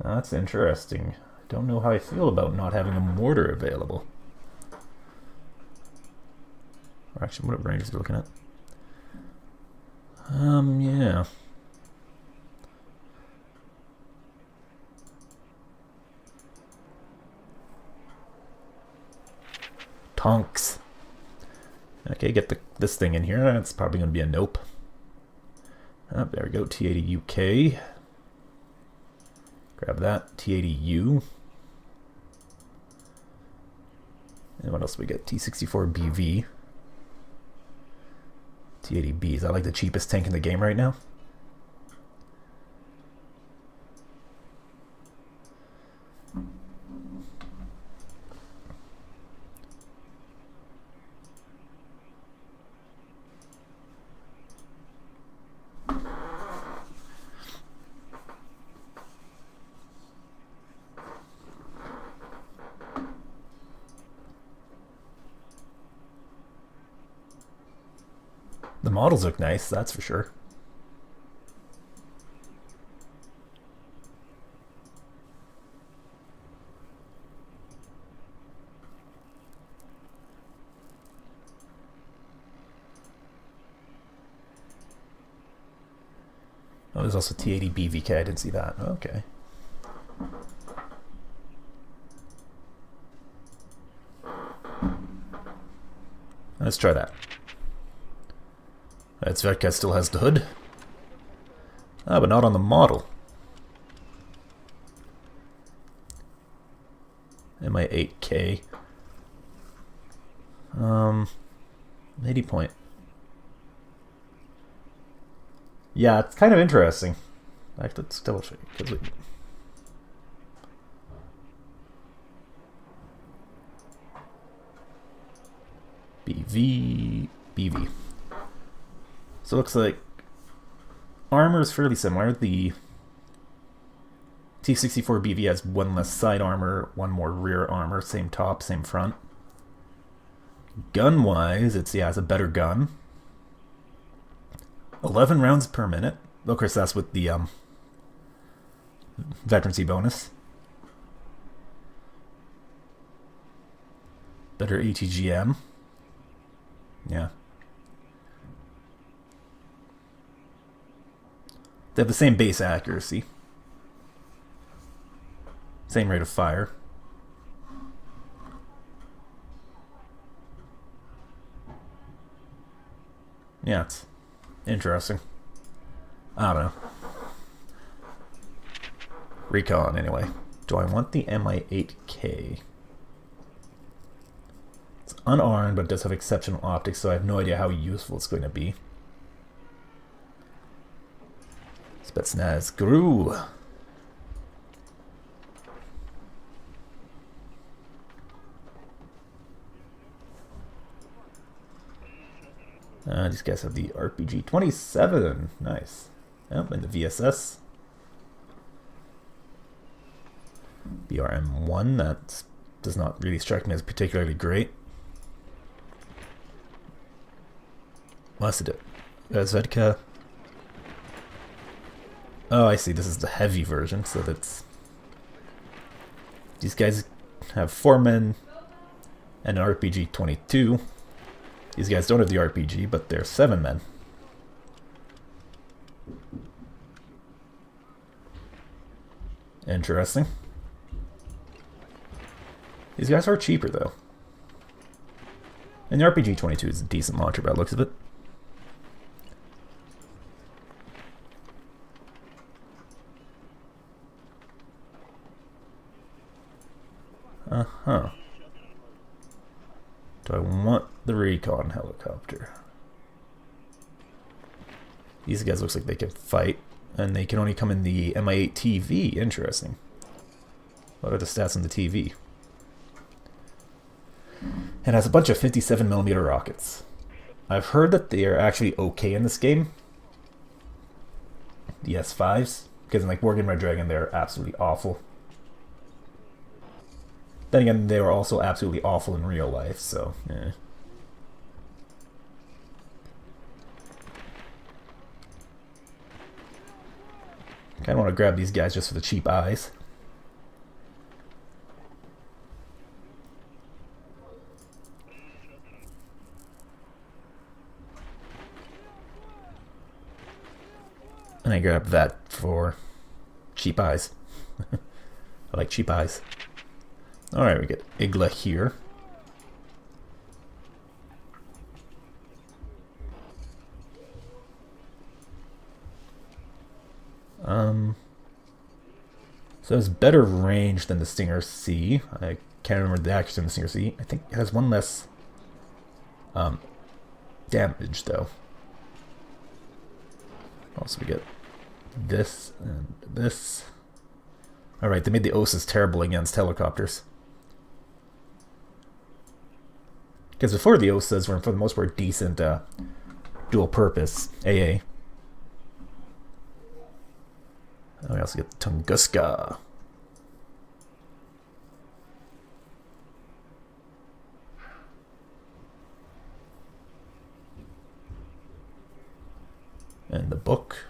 That's interesting. I don't know how I feel about not having a mortar available. Or actually, what ranges are we looking at? Yeah. Tonks. Okay, get this thing in here. That's probably going to be a nope. Oh, there we go, T80 UK. Grab that, T80U. And what else we get? T64 BV. T80B, is that like the cheapest tank in the game right now? The models look nice, that's for sure. Oh, there's also T80 BVK, I didn't see that. Okay. Let's try that. That Zvedka still has the hood. Ah, but not on the model. MI8K. 80 point. Yeah, it's kind of interesting. Actually, let's double check. BV. So it looks like armor is fairly similar. The T64 BV has one less side armor, one more rear armor, same top, same front. Gun-wise, it's a better gun. 11 rounds per minute. Of course, that's with the veterancy bonus. Better ATGM. Yeah. They have the same base accuracy. Same rate of fire. Yeah, it's interesting. I don't know. Recon, anyway. Do I want the MI8K? It's unarmed, but it does have exceptional optics, so I have no idea how useful it's going to be. Spetsnaz Gru. These guys have the RPG 27. Nice. Yep, and the VSS. BRM1, that does not really strike me as particularly great. What's it? Zvedka. Oh, I see. This is the heavy version, so that's... These guys have 4 men and an RPG 22. These guys don't have the RPG, but they're 7 men. Interesting. These guys are cheaper, though. And the RPG-22 is a decent launcher by the looks of it. Uh-huh. Do I want the recon helicopter? These guys looks like they can fight, and they can only come in the Mi-8 TV. Interesting. What are the stats on the TV? It has a bunch of 57mm rockets. I've heard that they are actually okay in this game. The S5s. Because in like War Game Red Dragon, they're absolutely awful. Then again, they were also absolutely awful in real life, so, eh. Kinda want to grab these guys just for the cheap eyes. And I grab that for cheap eyes. I like cheap eyes. Alright, we get Igla here. So it's better range than the Stinger C. I can't remember the accuracy on the Stinger C. I think it has one less damage, though. Also, we get this and this. Alright, they made the OSAs terrible against helicopters. Because before, the OSAs were, for the most part, decent dual-purpose AA. Oh, we also get the Tunguska. And the book.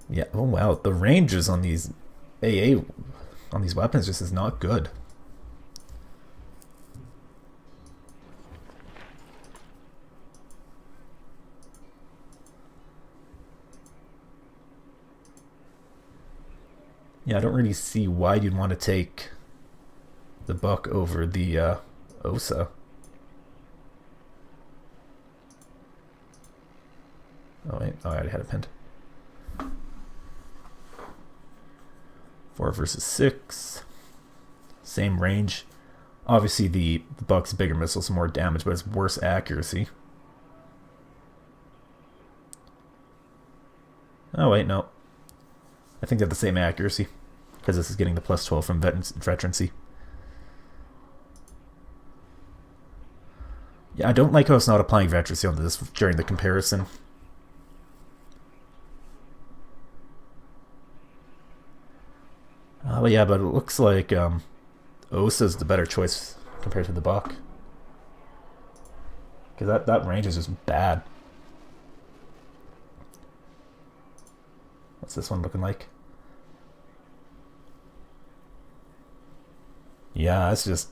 Yeah, oh wow, the ranges on these AA, on these weapons just is not good. Yeah, I don't really see why you'd want to take the buck over the OSA. Oh wait, oh, I already had it pinned. 4 versus 6. Same range. Obviously the buck's bigger missiles, more damage, but it's worse accuracy. Oh wait, no. I think they have the same accuracy, because this is getting the plus 12 from veterancy. Yeah, I don't like how it's not applying veterancy on this during the comparison. Oh yeah, but it looks like OSA's the better choice compared to the buck. Because that range is just bad. What's this one looking like? Yeah, it's just...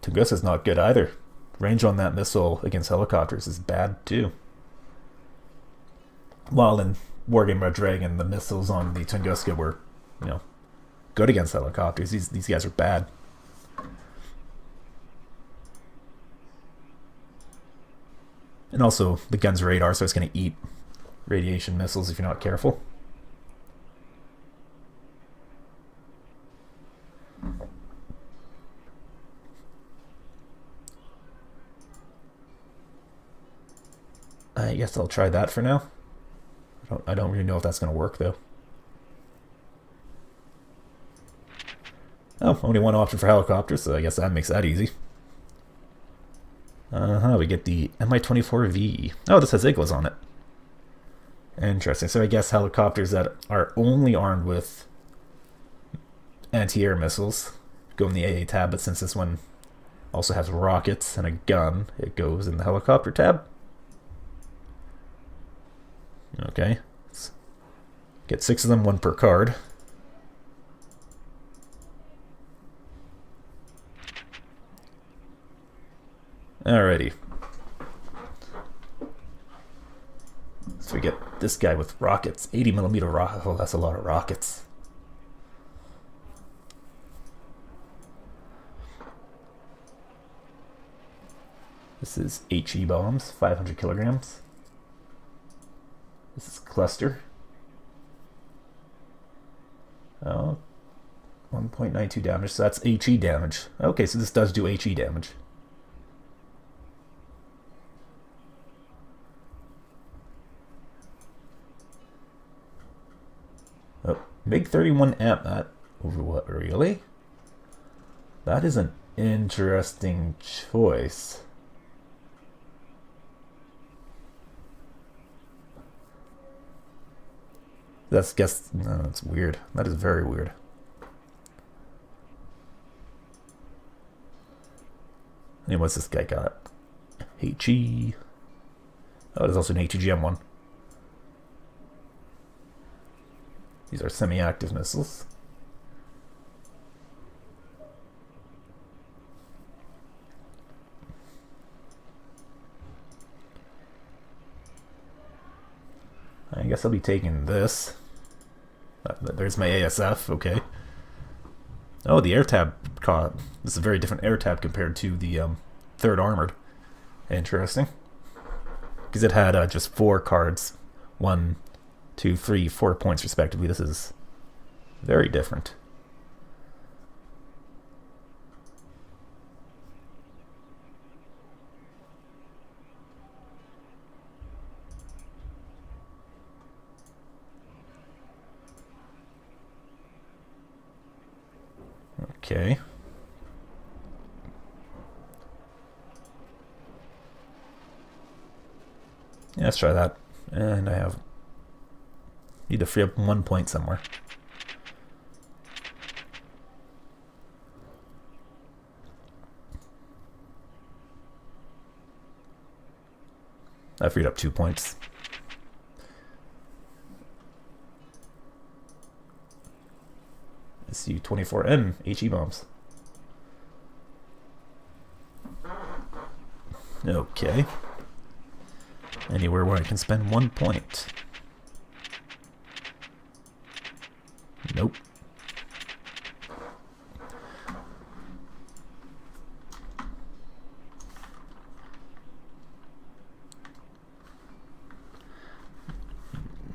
Tunguska's not good either. Range on that missile against helicopters is bad too. While in War Game Red Dragon, the missiles on the Tunguska were, you know, good against helicopters. These guys are bad. And also, the gun's radar, so it's going to eat radiation missiles if you're not careful. I guess I'll try that for now. I don't really know if that's going to work, though. Oh, only one option for helicopters, so I guess that makes that easy. We get the Mi-24V. Oh, this has Iglas on it. Interesting. So I guess helicopters that are only armed with anti-air missiles go in the AA tab, but since this one also has rockets and a gun, it goes in the helicopter tab. Okay. Let's get 6 of them, 1 per card. Alrighty. So we get this guy with rockets. 80mm rocket. Oh, that's a lot of rockets. This is HE bombs, 500 kilograms. This is cluster. Oh, 1.92 damage, so that's HE damage. Okay, so this does do HE damage. Oh, MiG-31M, that over what, really? That is an interesting choice. No, that's weird. That is very weird. And what's this guy got? HE. Oh, there's also an HEGM1. These are semi-active missiles. I guess I'll be taking this. There's my ASF, okay. Oh, the air tab. This is a very different air tab compared to the 3rd Armored. Interesting. Because it had just 4 cards. 1, 2, 3, 4 points respectively. This is very different. Okay. Yeah, let's try that. And I need to free up 1 point somewhere. I freed up 2 points. SU-24N HE bombs. Okay. Anywhere where I can spend 1 point. Nope.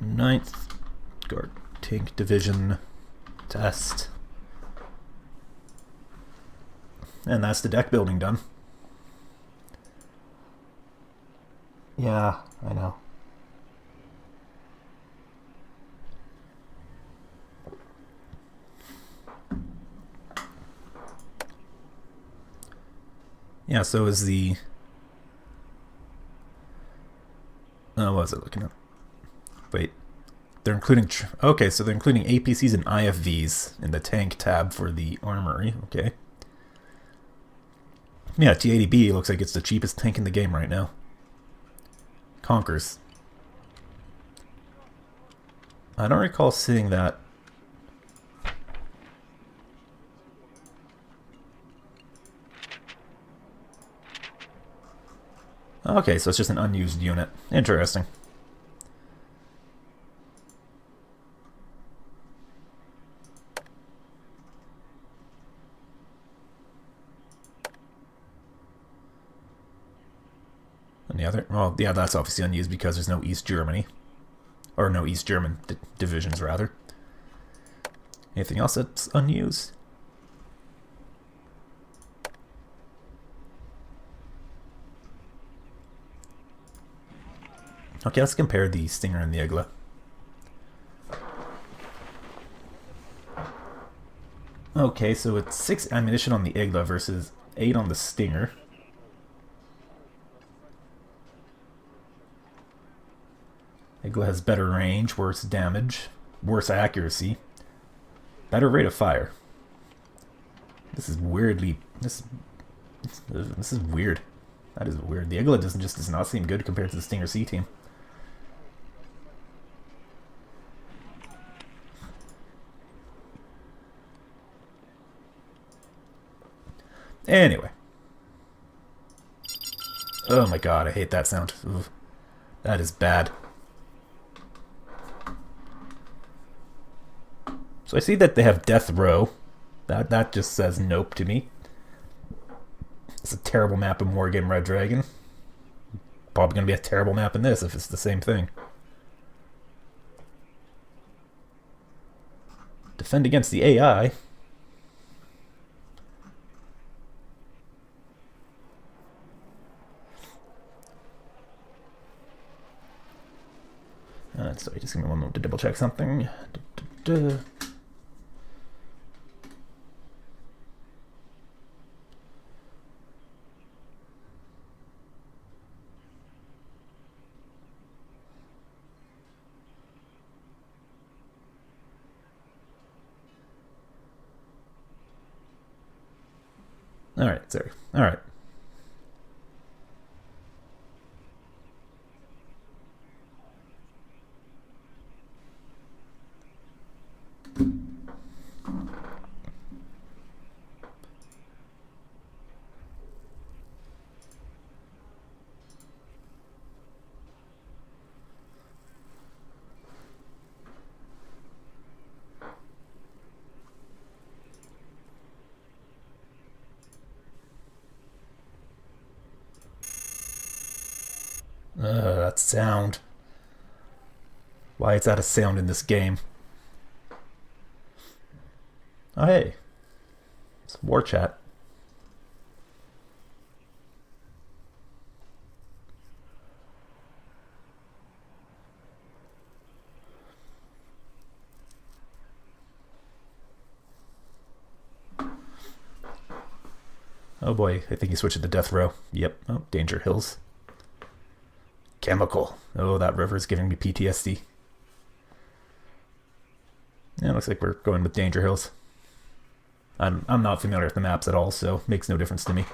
Ninth Guard Tank Division test. And that's the deck building done. Yeah, I know. Yeah, so is the... what was I looking at? Wait. They're including... Okay, so they're including APCs and IFVs in the tank tab for the armory. Okay. Yeah, T-80B looks like it's the cheapest tank in the game right now. Conquers. I don't recall seeing that. Okay, so it's just an unused unit. Interesting. And the other, well, yeah, that's obviously unused because there's no East Germany. Or no East German divisions, rather. Anything else that's unused? Okay, let's compare the Stinger and the Igla. Okay, so it's 6 ammunition on the Igla versus 8 on the Stinger. Igla has better range, worse damage, worse accuracy, better rate of fire. This is weirdly... This is weird. That is weird. The Igla does not seem good compared to the Stinger C team. Anyway. Oh my god, I hate that sound. Oof. That is bad. So I see that they have Death Row. That just says nope to me. It's a terrible map in Wargame Red Dragon. Probably going to be a terrible map in this if it's the same thing. Defend against the AI. Sorry, just give me one moment to double check something. All right, sorry. All right. That sound. Why it's out of sound in this game. Oh, hey. It's war chat. Oh boy, I think he switched to Death Row. Yep. Oh, Danger Hills. Chemical. Oh, that river's giving me PTSD. Yeah, looks like we're going with Danger Hills. I'm not familiar with the maps at all, so makes no difference to me.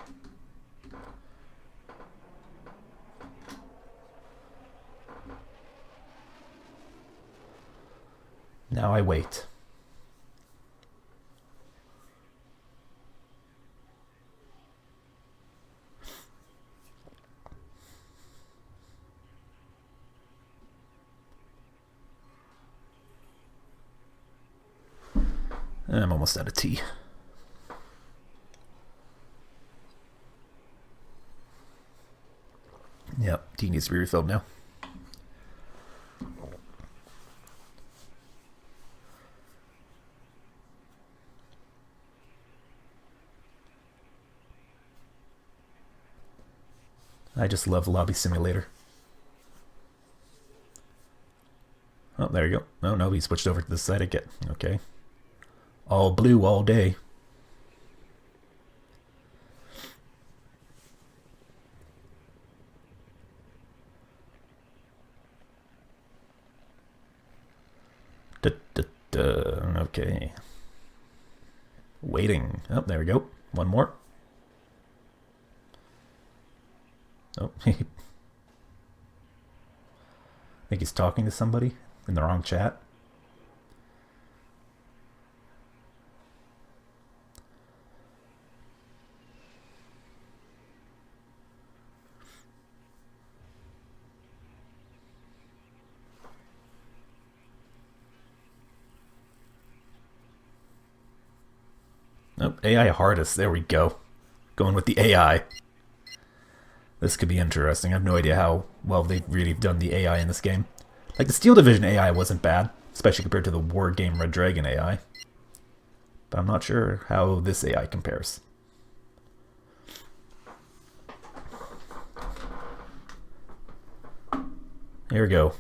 Now I wait. I'm almost out of tea. Yep, tea needs to be refilled now. I just love Lobby Simulator. Oh, there you go. Oh, no, he switched over to this side again. Okay. All blue all day. Okay. Waiting. Oh, there we go. One more. Oh, I think he's talking to somebody in the wrong chat. Oh, AI hardest. There we go. Going with the AI. This could be interesting. I have no idea how well they've really done the AI in this game. Like, the Steel Division AI wasn't bad, especially compared to the Wargame Red Dragon AI. But I'm not sure how this AI compares. Here we go.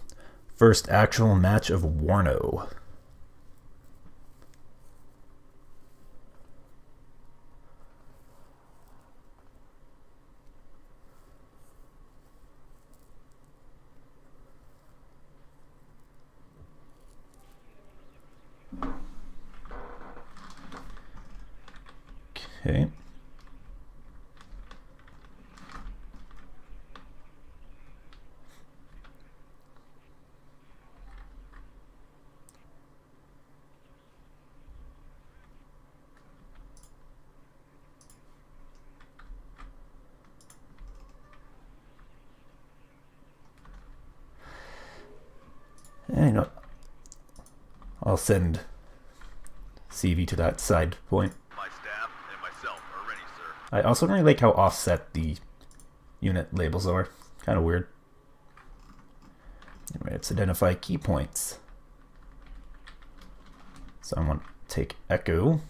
First actual match of WARNO. Okay. And you know, I'll send CV to that side point. My staff and myself are ready, sir. I also don't really like how offset the unit labels are. Kind of weird. Anyway, let's identify key points. So I want to take Echo.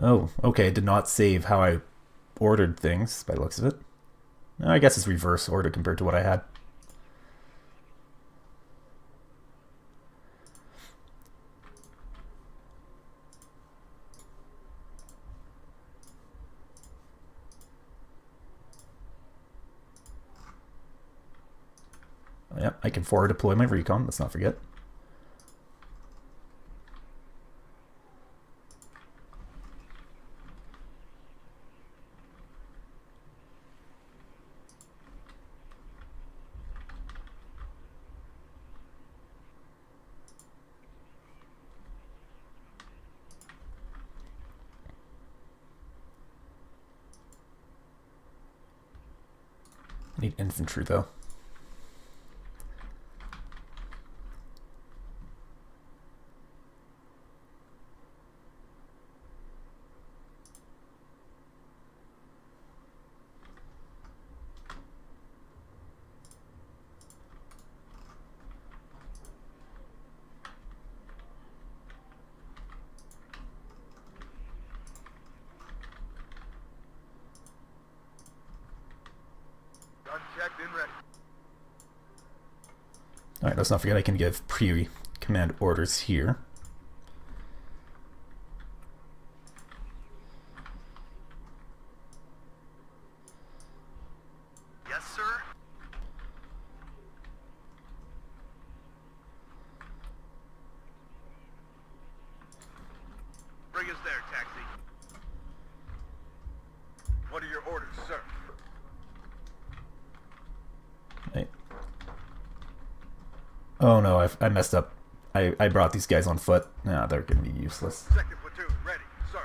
Oh, okay, did not save how I ordered things by the looks of it. I guess it's reverse order compared to what I had. Yeah, I can forward deploy my recon, let's not forget. I need infantry though. Checked and ready. Alright, let's not forget I can give pre-command orders here. Yes, sir. Bring us there, taxi. What are your orders, sir? Right. Oh no, I messed up. I brought these guys on foot. Nah, they're gonna be useless. Second platoon, ready, sir.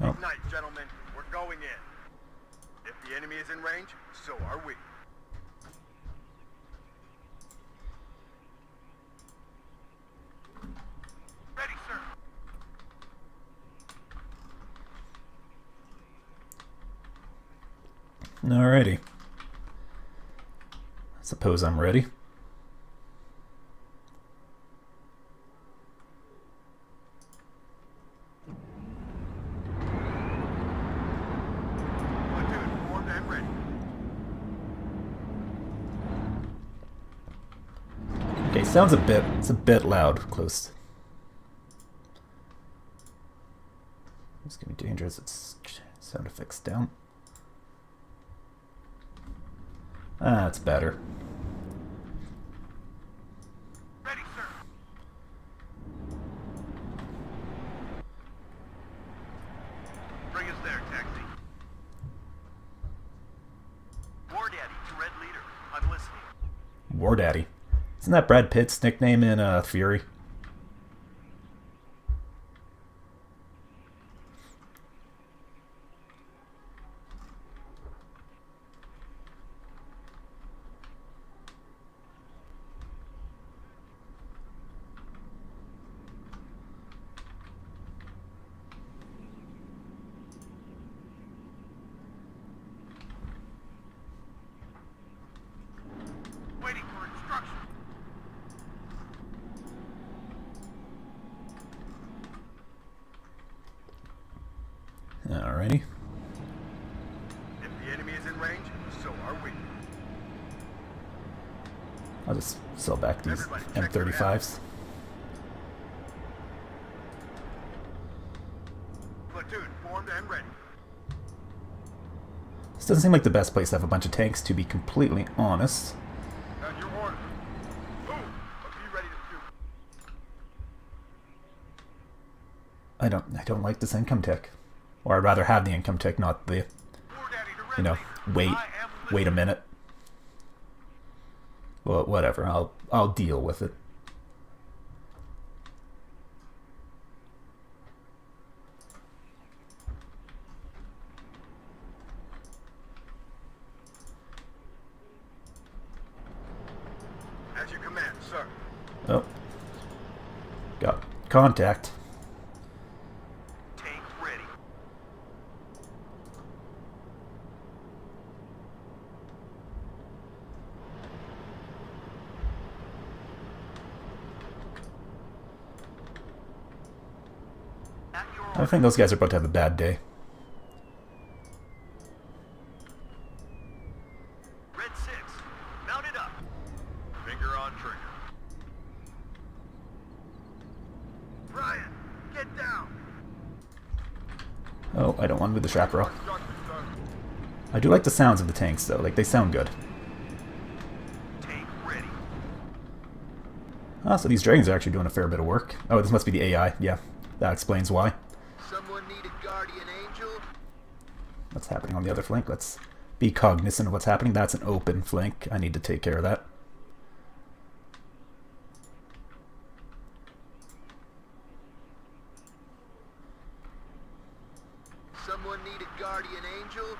Oh. Ignite, gentlemen. We're going in. If the enemy is in range, so are we. Ready, sir. Alrighty. Suppose I'm ready. Platoon, formed and ready. Okay, it's a bit loud, close. It's gonna be dangerous. It's sound effects down. Ah, it's better. Ready, sir. Bring us there, taxi. War Daddy to Red Leader. I'm listening. War Daddy. Isn't that Brad Pitt's nickname in Fury? Waiting for instruction. Alrighty. If the enemy is in range, so are we. I'll just sell back these Everybody check your M35s. Platoon, formed and ready. This doesn't seem like the best place to have a bunch of tanks, to be completely honest. On your order. Move. Be ready to shoot. I don't like this income tech. Or I'd rather have the income tech, not the, War Daddy to Red you know, Leader. wait I am a minute. Well, whatever, I'll deal with it. As you command, contact. Tank ready. At your I think those guys are about to have a bad day. Red 6, mount it up. Finger on trigger. Brian, get down. Oh, I don't want to move the chaparral. I do like the sounds of the tanks, though. Like, they sound good. Tank ready. Ah, so these dragons are actually doing a fair bit of work. Oh, this must be the AI. Yeah, that explains why. Someone need a guardian angel? What's happening on the other flank? Let's be cognizant of what's happening. That's an open flank. I need to take care of that. Someone need a guardian angel?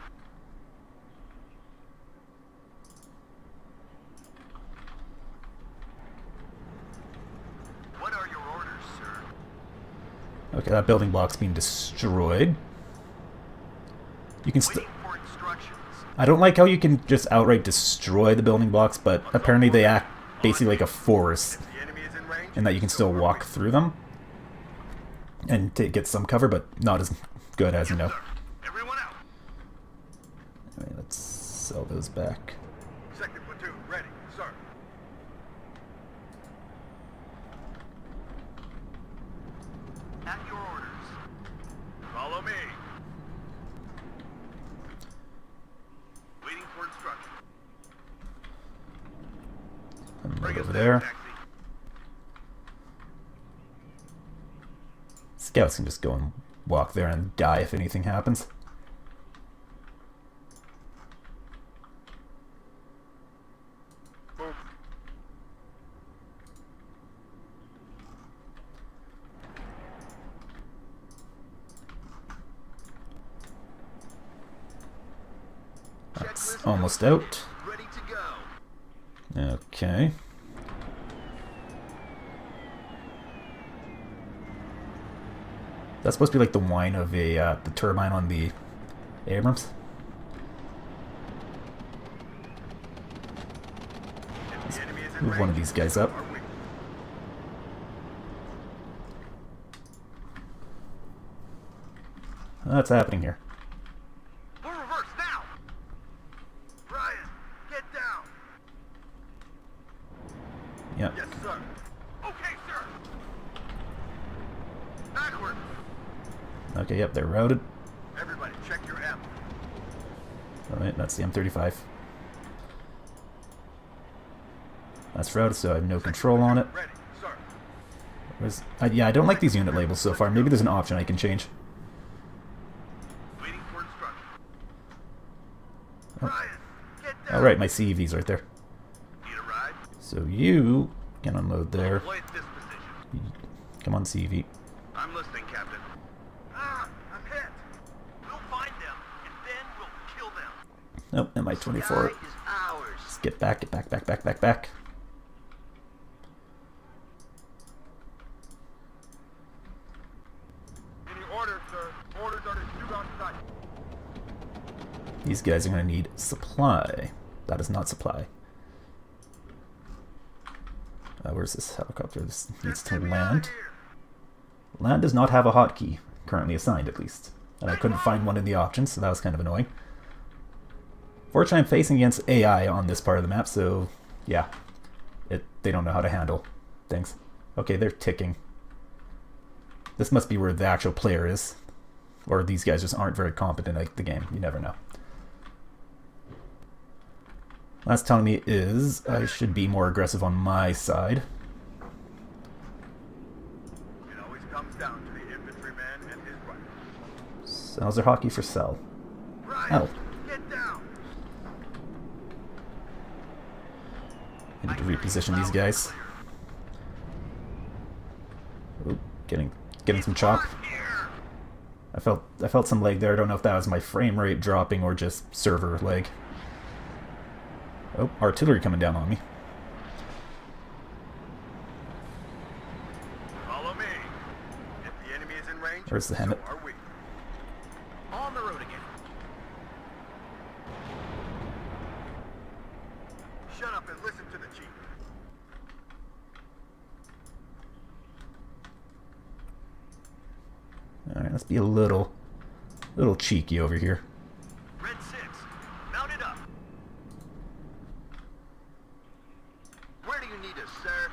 What are your orders, sir? Okay, that building block's being destroyed. You can still... Waiting for instructions. I don't like how you can just outright destroy the building blocks, but apparently they act basically like a forest, The enemy is in range. and that you can still walk through them and get some cover, but not as good as, you know. Sir, everyone out. Alright, let's sell those back. Second platoon ready, sir. At your orders. Follow me. Waiting for instruction. And Bring right us over there, there. taxi. Scouts can just go and walk there and die if anything happens. Move. That's Checklist almost out. ready to go. Okay. That's supposed to be like the whine of the turbine on the Abrams. If the enemy is in Move one of range, these guys up. are we? What's happening here? Full reverse now. Brian, get down. Yep. Yes, sir. Okay, sir. Backward. Okay, yep, they're routed. Everybody, check your M. Alright, that's the M35. That's routed, so I have no control on it. Ready, sir. Yeah, I don't like these unit labels so far. Maybe there's an option I can change. Waiting for instruction. Brian, get down. Alright, my CEV's right there. Need a ride? So you can unload there. Deploy at this position. Come on, CEV. I'm listening, Captain. Ah, I'm hit. We'll find them, and then we'll kill them. Oh, Mi-24. Sky is ours. Let's get back, get back, back, back, back, back. Any orders, sir? Orders are to shoot on sight. These guys are going to need supply. That is not supply. Where's this helicopter? This needs to land. Land does not have a hotkey, currently assigned at least. And I couldn't find one in the options, so that was kind of annoying. Fortunately, I'm facing against AI on this part of the map, so yeah, they don't know how to handle things. Okay, they're ticking. This must be where the actual player is. Or these guys just aren't very competent at the game. You never know. That's telling me is I should be more aggressive on my side. It always comes down to the infantryman and his rifle. Sells their hockey for sell. Brian, Oh. get down. I need to reposition these guys. Oop, getting some chop. Here. I felt some lag there. I don't know if that was my frame rate dropping or just server lag. Oh, artillery coming down on me. Follow me. range. Where's the So Hemet? are we. On the road again. Shut up and listen to the chief. Alright, let's be a little cheeky over here. Red 6, mount it up. Where do you need us, sir?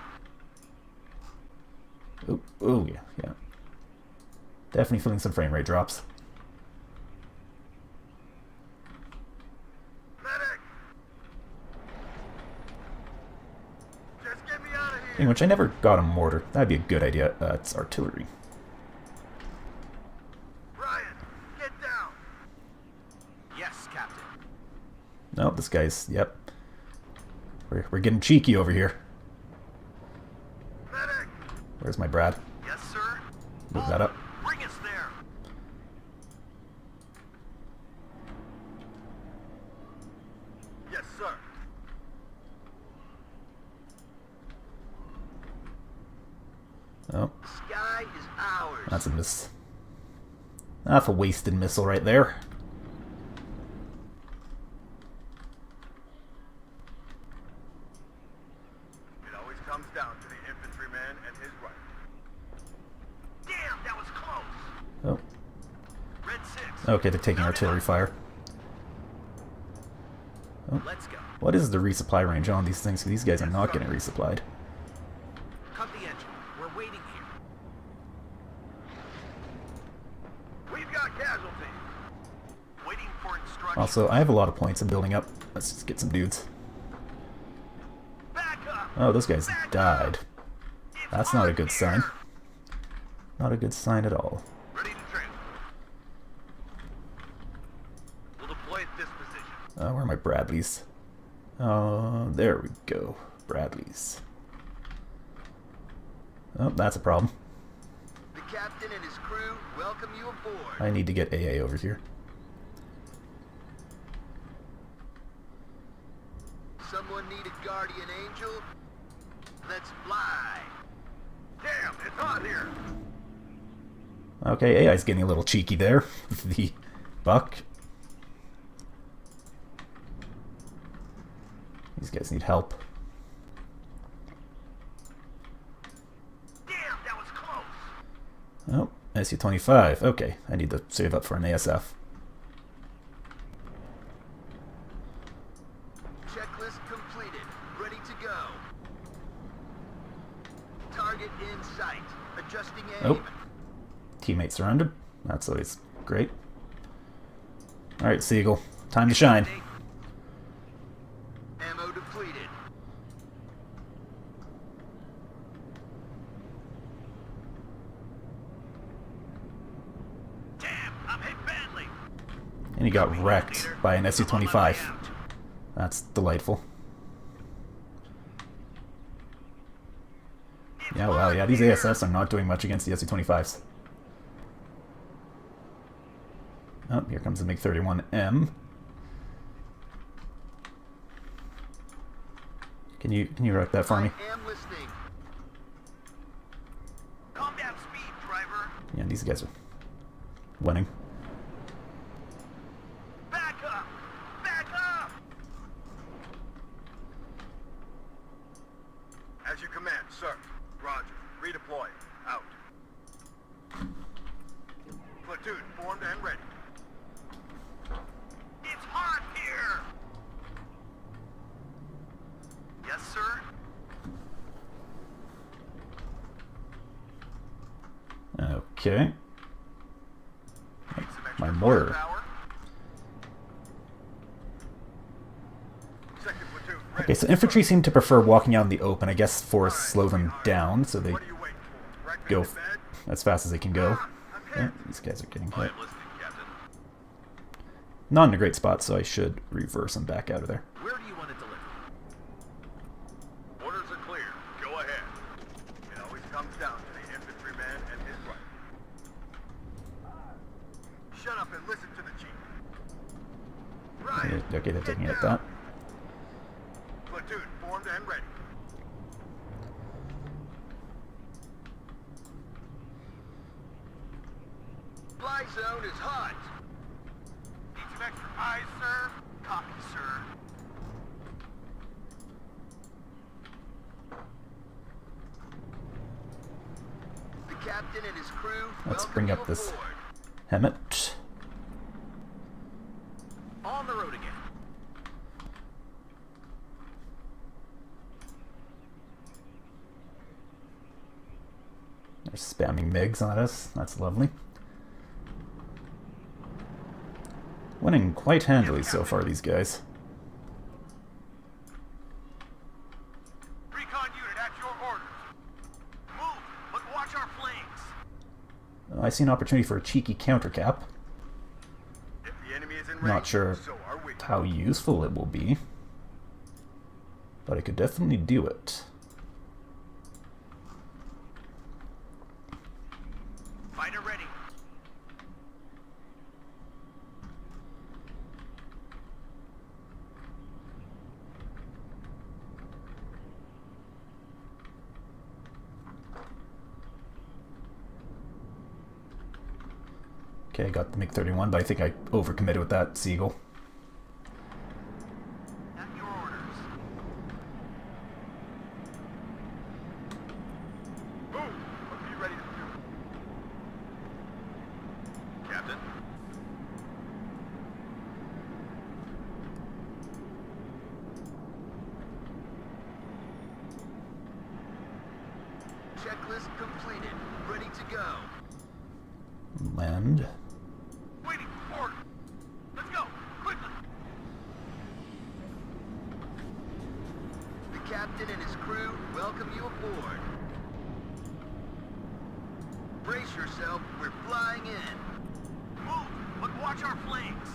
Oh yeah, yeah. Definitely feeling some frame rate drops. Medic! Just get me out of here. In which I never got a mortar. That'd be a good idea. It's artillery. Ryan, get down. Yes, Captain. No, this guy's, yep. We're getting cheeky over here. Medic! Where's my Brad? Yes, sir. Move that up. Bring us there. Yes, sir. Oh, Sky is ours. that's a miss. That's a wasted missile right there. It always comes down to the infantryman and his rifle. Damn, that was close. Oh, Red 6. okay, they're taking artillery fire. Let's go. What is the resupply range on these things? 'Cause these guys are not getting resupplied. Cut the engine. We're waiting here. We've got casualties. Waiting for instructions. Also, I have a lot of points I'm building up. Let's just get some dudes. Back up. Oh, those guys Back died. up. It's That's not a hard good here. sign. Not a good sign at all. Ready to train. We'll deploy at this position. Where are my Bradleys? There we go. Bradleys. Oh, that's a problem. The captain and his crew welcome you aboard. I need to get AA over here. Someone need a guardian angel? Let's fly. Damn, it's hot here. Okay, AI's getting a little cheeky there. The buck. These guys need help. Damn, that was close. Oh, SU-25. Okay, I need to save up for an ASF. Checklist completed. Ready to go. Target in sight. Adjusting aim. Oh. Teammate surrounded. That's always great. Alright, Seagull. Time to shine. Ammo depleted. Damn, I'm hit badly. And he got wrecked by an SU-25. That's delightful. Yeah, well, yeah, these ASFs are not doing much against the SU-25s. Oh, here comes the MiG-31M. Can you wreck that for me? I am listening. Calm down speed, driver. Yeah, these guys are winning. Back up! Back up! As you command, sir. Roger. Redeploy. Out. Platoon formed and ready. It's hot here! Yes, sir? Okay. Need some extra My mortar. firepower? Second platoon, ready. Okay, so infantry seem to prefer walking out in the open. I guess forests slow them down, so they What are you waiting for? Breakfast go in bed? as fast as they can go. I'm Yeah, hit. these guys are getting I hit. am listening, Captain. Not in a great spot, so I should reverse them back out of there. Where do you want to deliver? Orders are clear. Go ahead. It always comes down to the infantryman and his rifle. Shut up and listen to the chief. Right. Okay, they're taking it Get at that. down. Platoon formed and ready. Fly zone is hot. Need some extra eyes, sir? Copy, sir. The captain and his crew. Let's welcome bring you up this aboard. Hemet. On the road again. They're spamming MiGs on us. That's lovely. Winning quite handily so far, these guys. Recon unit at your orders. Move, but watch our flanks. I see an opportunity for a cheeky counter cap. If the enemy is in range, Not sure so are we. how useful it will be, but I could definitely do it. Fighter ready. Okay, I got the MiG-31, but I think I overcommitted with that Seagull. At your orders. Move, but be ready to move. Captain. Checklist completed. Ready to go. Land. Waiting for order. Let's go, quickly. The captain and his crew welcome you aboard. Brace yourself, we're flying in. Move, but watch our flanks.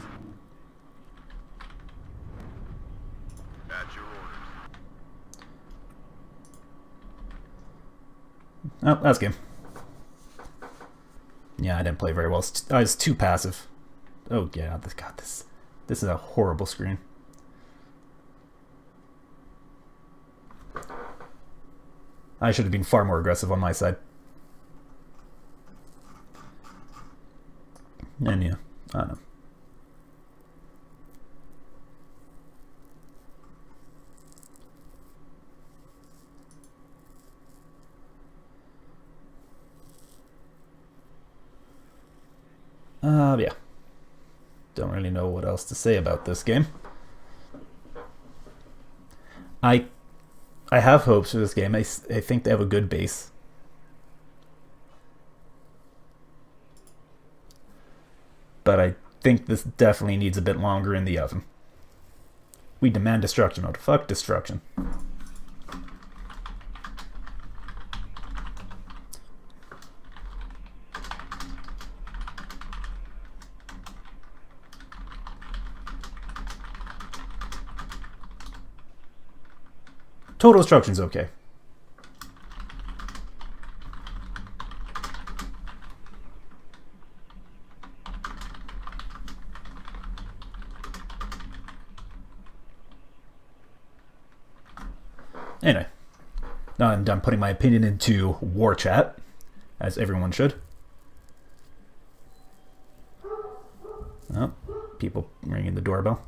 At your orders. Oh, that's game. Yeah, I didn't play very well. I was too passive. Oh yeah, this is a horrible screen. I should have been far more aggressive on my side. And yeah, I don't know. Yeah. Don't really know what else to say about this game. I have hopes for this game. I think they have a good base. But I think this definitely needs a bit longer in the oven. We demand destruction mode. Fuck destruction. Total destruction's okay. Anyway, now I'm done putting my opinion into war chat, as everyone should. Oh, people ringing the doorbell.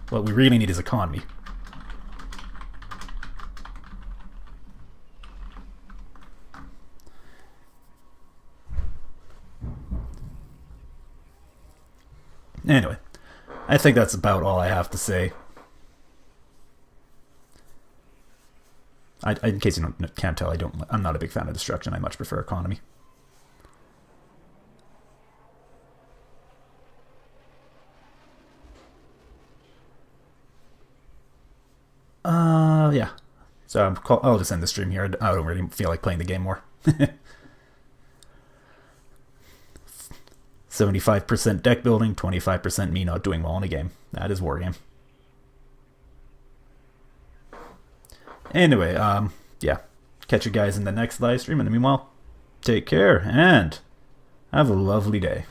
What we really need is economy. Anyway, I think that's about all I have to say. In case you can't tell, I'm not a big fan of destruction. I much prefer economy. Yeah. So I'll just end the stream here. I don't really feel like playing the game more. 75% deck building, 25% me not doing well in a game. That is war game. Anyway, yeah. Catch you guys in the next live stream. And meanwhile, take care and have a lovely day.